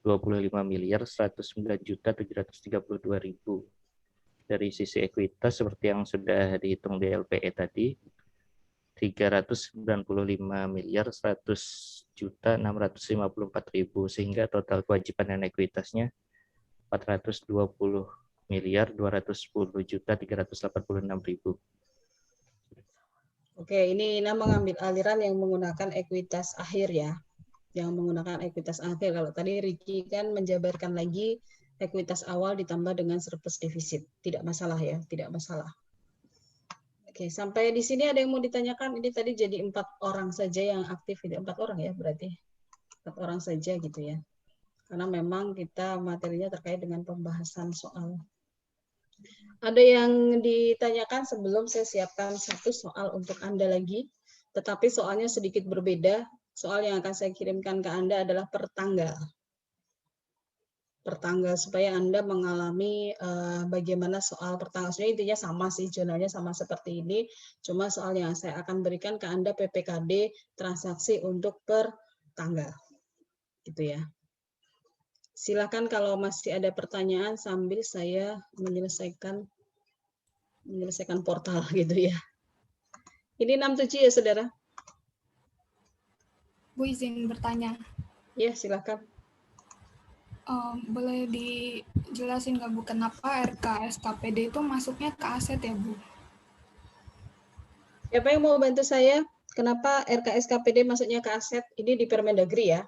25.109.732.000. Dari sisi ekuitas seperti yang sudah dihitung di LPE tadi 395.100.654.000 sehingga total kewajiban dan ekuitasnya 420.210.386.000. Oke, ini Ina mengambil aliran yang menggunakan ekuitas akhir ya. Yang menggunakan ekuitas akhir. Kalau tadi Ricky kan menjabarkan lagi ekuitas awal ditambah dengan surplus defisit. Tidak masalah ya, tidak masalah. Oke, sampai di sini ada yang mau ditanyakan? Ini tadi jadi 4 orang saja yang aktif, tidak 4 orang ya berarti. 4 orang saja gitu ya. Karena memang kita materinya terkait dengan pembahasan soal. Ada yang ditanyakan sebelum saya siapkan satu soal untuk Anda lagi, tetapi soalnya sedikit berbeda. Soal yang akan saya kirimkan ke Anda adalah per tanggal. Per tanggal supaya Anda mengalami bagaimana soal per tanggal. Sebenarnya intinya sama sih, jurnalnya sama seperti ini. Cuma soal yang saya akan berikan ke Anda PPKD transaksi untuk per tanggal. Gitu ya. Silakan kalau masih ada pertanyaan sambil saya menyelesaikan portal gitu ya. Ini 67 ya, Saudara? Bu izin bertanya. Ya, silakan. Boleh dijelasin nggak Bu, kenapa RKSKPD itu masuknya ke aset ya Bu? Siapa yang mau bantu saya? Kenapa RKSKPD masuknya ke aset? Ini di Permendagri ya.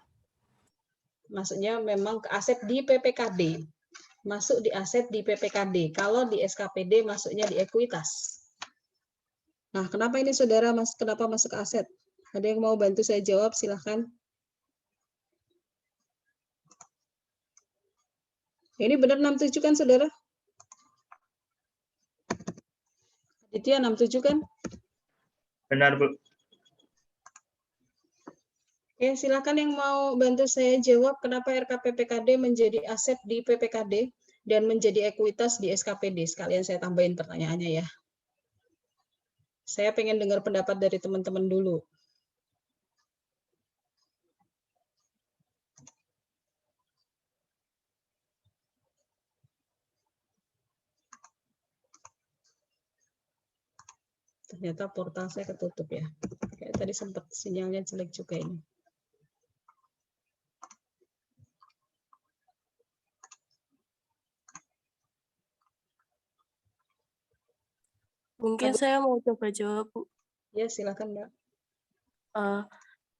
Masuknya memang ke aset di PPKD. Masuk di aset di PPKD. Kalau di SKPD masuknya di ekuitas. Nah, kenapa ini Saudara kenapa masuk ke aset? Ada yang mau bantu saya jawab? Silahkan. Ini benar 67 kan, Saudara? Aditya 67 kan? Benar, Bu. Oke, silakan yang mau bantu saya jawab kenapa RKPPKD menjadi aset di PPKD dan menjadi ekuitas di SKPD. Sekalian saya tambahin pertanyaannya ya. Saya pengen dengar pendapat dari teman-teman dulu. Ternyata portal saya ketutup ya. Kayak tadi sempat sinyalnya jelek juga ini. Mungkin saya mau coba jawab, Bu. Ya, silakan, Mbak.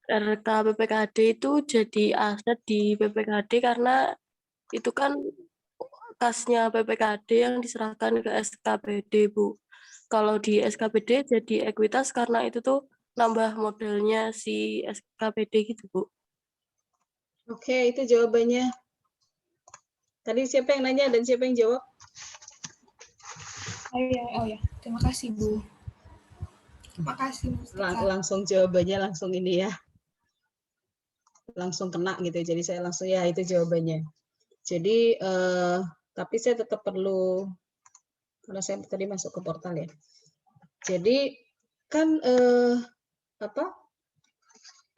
RKPPKD itu jadi aset di PPKD karena itu kan kasnya PPKD yang diserahkan ke SKPD, Bu. Kalau di SKPD jadi ekuitas karena itu tuh nambah modelnya si SKPD gitu, Bu. Oke, itu jawabannya. Tadi siapa yang nanya dan siapa yang jawab? Oh ya, terima kasih Bu. Terima kasih Mustika. Langsung jawabannya langsung ini ya. Langsung kena gitu. Jadi saya langsung ya itu jawabannya. Jadi tapi saya tetap perlu, karena saya tadi masuk ke portal ya. Jadi kan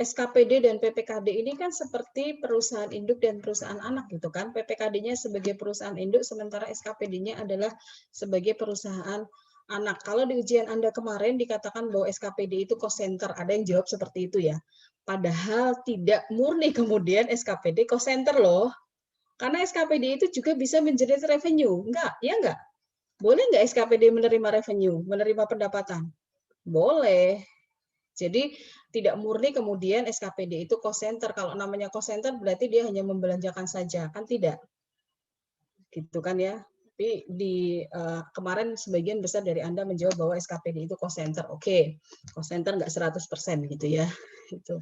SKPD dan PPKD ini kan seperti perusahaan induk dan perusahaan anak gitu kan. PPKD-nya sebagai perusahaan induk, sementara SKPD-nya adalah sebagai perusahaan anak. Kalau di ujian Anda kemarin dikatakan bahwa SKPD itu cost center, ada yang jawab seperti itu ya. Padahal tidak murni kemudian SKPD cost center loh. Karena SKPD itu juga bisa mengenerate revenue. Enggak, ya enggak? Boleh enggak SKPD menerima revenue, menerima pendapatan? Boleh. Jadi tidak murni kemudian SKPD itu cost center. Kalau namanya cost center berarti dia hanya membelanjakan saja, kan tidak. Gitu kan ya. Tapi di kemarin sebagian besar dari Anda menjawab bahwa SKPD itu cost center. Oke, cost center nggak 100% gitu ya. Gitu.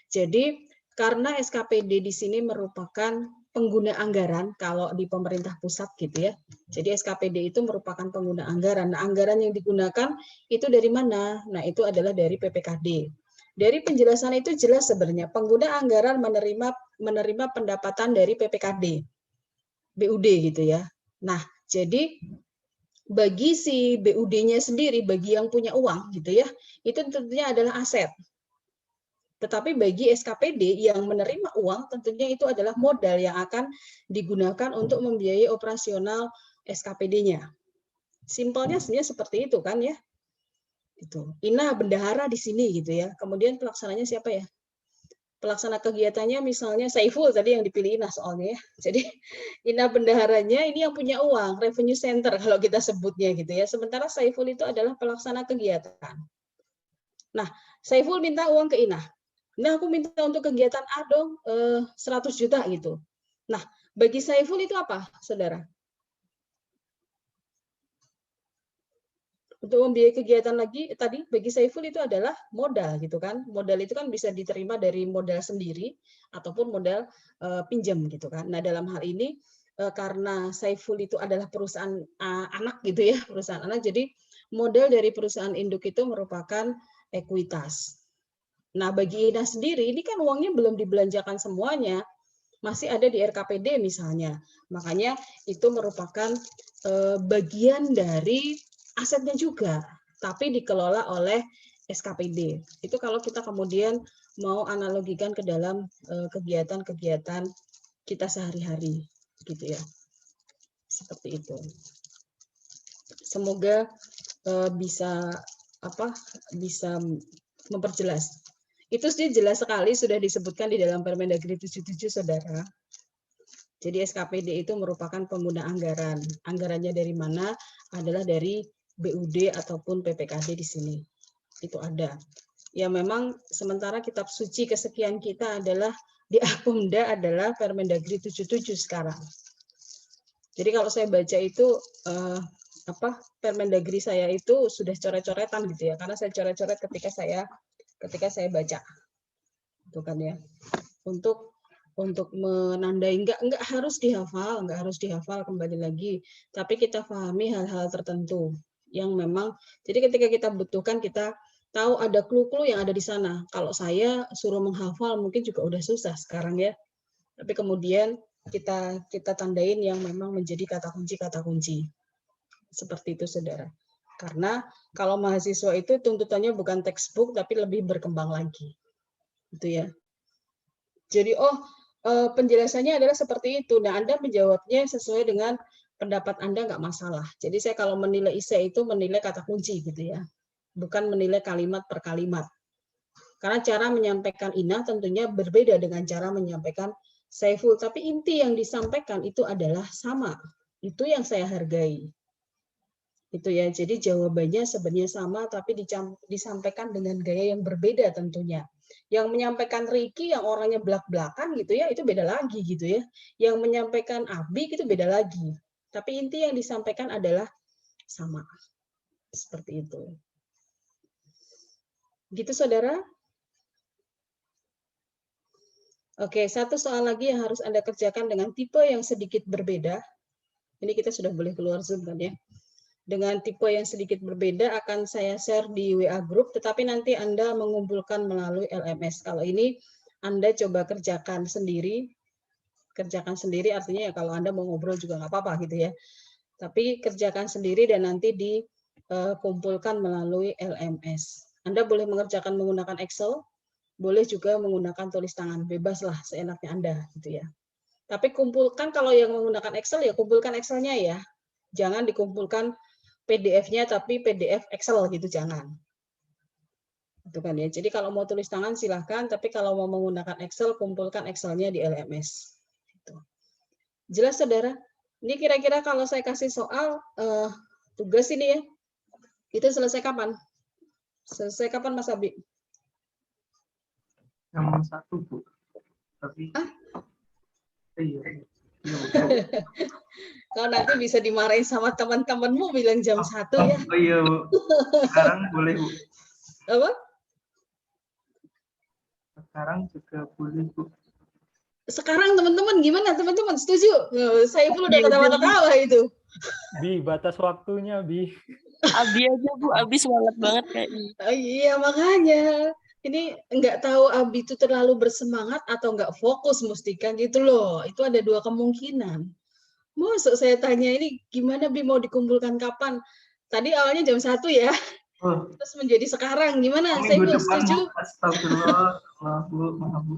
Jadi karena SKPD di sini merupakan pengguna anggaran kalau di pemerintah pusat gitu ya. Jadi SKPD itu merupakan pengguna anggaran. Nah, anggaran yang digunakan itu dari mana? Nah, itu adalah dari PPKD. Dari penjelasan itu jelas sebenarnya pengguna anggaran menerima pendapatan dari PPKD. BUD gitu ya. Nah, jadi bagi si BUD-nya sendiri, bagi yang punya uang gitu ya, itu tentunya adalah aset. Tetapi bagi SKPD yang menerima uang, tentunya itu adalah modal yang akan digunakan untuk membiayai operasional SKPD-nya. Simpelnya sebenarnya seperti itu kan ya. Gitu. Ina bendahara di sini gitu ya. Kemudian pelaksananya siapa ya? Pelaksana kegiatannya misalnya Saiful tadi yang dipilih Ina soalnya ya. Jadi Ina bendaharanya ini yang punya uang, revenue center kalau kita sebutnya gitu ya. Sementara Saiful itu adalah pelaksana kegiatan. Nah, Saiful minta uang ke Ina. Nah, aku minta untuk kegiatan A dong 100 juta gitu. Nah, bagi Saiful itu apa, saudara? Untuk membiayai kegiatan lagi, tadi bagi Saiful itu adalah modal gitu kan. Modal itu kan bisa diterima dari modal sendiri ataupun modal pinjam gitu kan. Nah, dalam hal ini karena Saiful itu adalah perusahaan anak gitu ya, perusahaan anak, jadi modal dari perusahaan induk itu merupakan ekuitas. Nah, bagi Ina sendiri, ini kan uangnya belum dibelanjakan semuanya, masih ada di RKPD misalnya. Makanya itu merupakan bagian dari asetnya juga, tapi dikelola oleh SKPD. Itu kalau kita kemudian mau analogikan ke dalam kegiatan-kegiatan kita sehari-hari, gitu ya. Seperti itu. Semoga bisa memperjelas. Itu sih jelas sekali sudah disebutkan di dalam Permendagri 77, saudara. Jadi SKPD itu merupakan pengguna anggaran. Anggarannya dari mana? Adalah dari BUD ataupun PPKD di sini. Itu ada. Ya memang sementara kitab suci kesekian kita adalah di Apemda adalah Permendagri 77 sekarang. Jadi kalau saya baca itu Permendagri saya itu sudah coret-coretan gitu ya, karena saya coret-coret ketika saya baca, itu kan ya, untuk menandai, nggak harus dihafal kembali lagi, tapi kita pahami hal-hal tertentu yang memang, jadi ketika kita butuhkan kita tahu ada clue-clue yang ada di sana. Kalau saya suruh menghafal mungkin juga udah susah sekarang ya, tapi kemudian kita tandain yang memang menjadi kata kunci seperti itu, saudara. Karena kalau mahasiswa itu tuntutannya bukan textbook tapi lebih berkembang lagi, gitu ya. Jadi penjelasannya adalah seperti itu. Nah, Anda menjawabnya sesuai dengan pendapat Anda, nggak masalah. Jadi saya kalau menilai ISE itu menilai kata kunci gitu ya, bukan menilai kalimat per kalimat. Karena cara menyampaikan Ina tentunya berbeda dengan cara menyampaikan Saiful, tapi inti yang disampaikan itu adalah sama. Itu yang saya hargai. Itu ya, jadi jawabannya sebenarnya sama tapi disampaikan dengan gaya yang berbeda tentunya. Yang menyampaikan Ricky yang orangnya belak-belakan gitu ya, itu beda lagi gitu ya. Yang menyampaikan Abi itu beda lagi. Tapi inti yang disampaikan adalah sama. Seperti itu. Gitu, saudara? Oke, satu soal lagi yang harus Anda kerjakan dengan tipe yang sedikit berbeda. Ini kita sudah boleh keluar Zoom kan ya. Dengan tipe yang sedikit berbeda akan saya share di WA group, tetapi nanti Anda mengumpulkan melalui LMS. Kalau ini Anda coba kerjakan sendiri. Kerjakan sendiri artinya ya kalau Anda mau ngobrol juga nggak apa-apa gitu ya. Tapi kerjakan sendiri dan nanti dikumpulkan melalui LMS. Anda boleh mengerjakan menggunakan Excel, boleh juga menggunakan tulis tangan, bebas lah seenaknya Anda gitu ya. Tapi kumpulkan kalau yang menggunakan Excel ya kumpulkan Excel-nya ya. Jangan dikumpulkan PDF-nya tapi PDF Excel gitu, jangan. Itu kan ya. Jadi kalau mau tulis tangan silahkan, tapi kalau mau menggunakan Excel kumpulkan Excel-nya di LMS. Gitu. Jelas saudara? Ini kira-kira kalau saya kasih soal tugas ini ya, itu selesai kapan? Selesai kapan Mas Abi? Yang 1, Bu. Tapi iya. Kalau nanti bisa dimarahin sama teman-temanmu bilang jam 1 ya. Oh iya, Bu. Sekarang boleh, Bu. Apa? Sekarang juga boleh, Bu. Sekarang teman-teman gimana teman-teman? Setuju? Saya pun udah ketawa-ketawa itu. Bi, batas waktunya, Bi. Abi aja Bu, Abi semangat banget kayaknya. Iya makanya. Ini nggak tahu Abi itu terlalu bersemangat atau nggak fokus mesti kan gitu loh. Itu ada dua kemungkinan. Masuk saya tanya ini gimana Bi mau dikumpulkan kapan? Tadi awalnya jam 1 ya. Terus menjadi sekarang gimana? Saya Minggu belum depan, setuju. Bu. Astagfirullah. Maaf, Bu.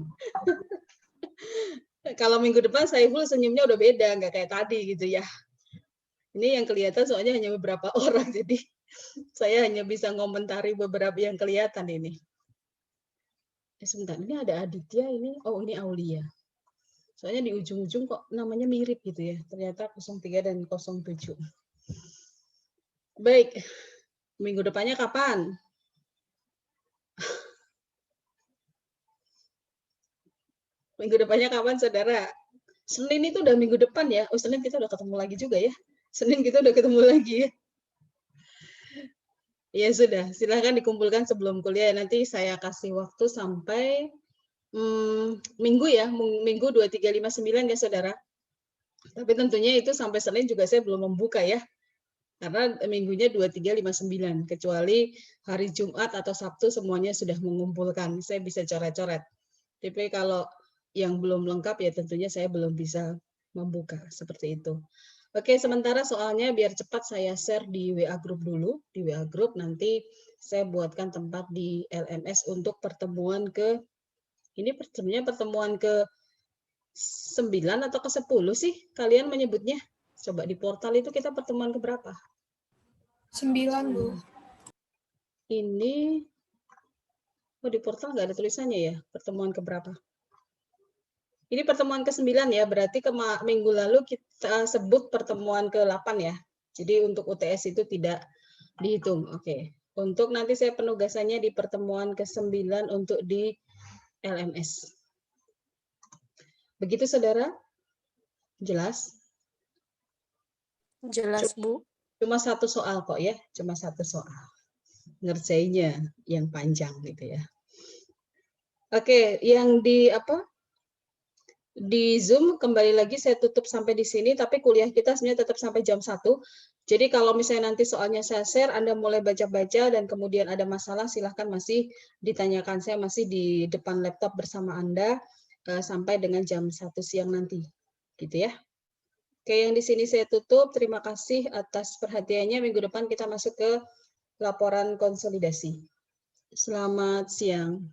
Kalau minggu depan Saiful senyumnya udah beda, nggak kayak tadi gitu ya. Ini yang kelihatan soalnya hanya beberapa orang, jadi saya hanya bisa ngomentari beberapa yang kelihatan ini. Sebentar, ini ada Aditya ini. Oh, ini Aulia. Soalnya di ujung-ujung kok namanya mirip gitu ya. Ternyata 03 dan 07. Baik. Minggu depannya kapan? Minggu depannya kapan, saudara? Senin itu udah minggu depan ya. Oh, Senin kita udah ketemu lagi juga ya. Senin kita udah ketemu lagi ya. Ya sudah, silahkan dikumpulkan sebelum kuliah. Nanti saya kasih waktu sampai minggu ya, minggu 2359 ya saudara. Tapi tentunya itu sampai Senin juga saya belum membuka ya. Karena minggunya 2359, kecuali hari Jumat atau Sabtu semuanya sudah mengumpulkan. Saya bisa coret-coret. Tapi kalau yang belum lengkap ya tentunya saya belum bisa membuka seperti itu. Oke, sementara soalnya biar cepat saya share di WA group dulu. Di WA group nanti saya buatkan tempat di LMS untuk pertemuan ke, ini sebenarnya pertemuan ke 9 atau ke 10 sih kalian menyebutnya. Coba di portal itu kita pertemuan ke berapa? 9, Bu. Ini, oh di portal nggak ada tulisannya ya, pertemuan ke berapa? Ini pertemuan ke-9 ya, berarti minggu lalu kita sebut pertemuan ke-8 ya. Jadi untuk UTS itu tidak dihitung. Oke. Untuk nanti saya penugasannya di pertemuan ke-9 untuk di LMS. Begitu saudara? Jelas? Jelas Bu. Cuma satu soal kok ya, cuma satu soal. Ngerjainnya yang panjang gitu ya. Oke, yang di apa? Di Zoom kembali lagi saya tutup sampai di sini, tapi kuliah kita sebenarnya tetap sampai jam 1. Jadi kalau misalnya nanti soalnya saya share, Anda mulai baca-baca dan kemudian ada masalah, silahkan masih ditanyakan. Saya masih di depan laptop bersama Anda sampai dengan jam 1 siang nanti. Gitu ya. Oke, yang di sini saya tutup. Terima kasih atas perhatiannya. Minggu depan kita masuk ke laporan konsolidasi. Selamat siang.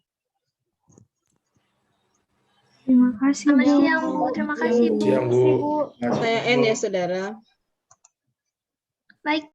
Terima kasih, Bu. Selamat siang, Bu. Terima kasih, Bu. Siang, Bu. Saya N ya, saudara. Baik.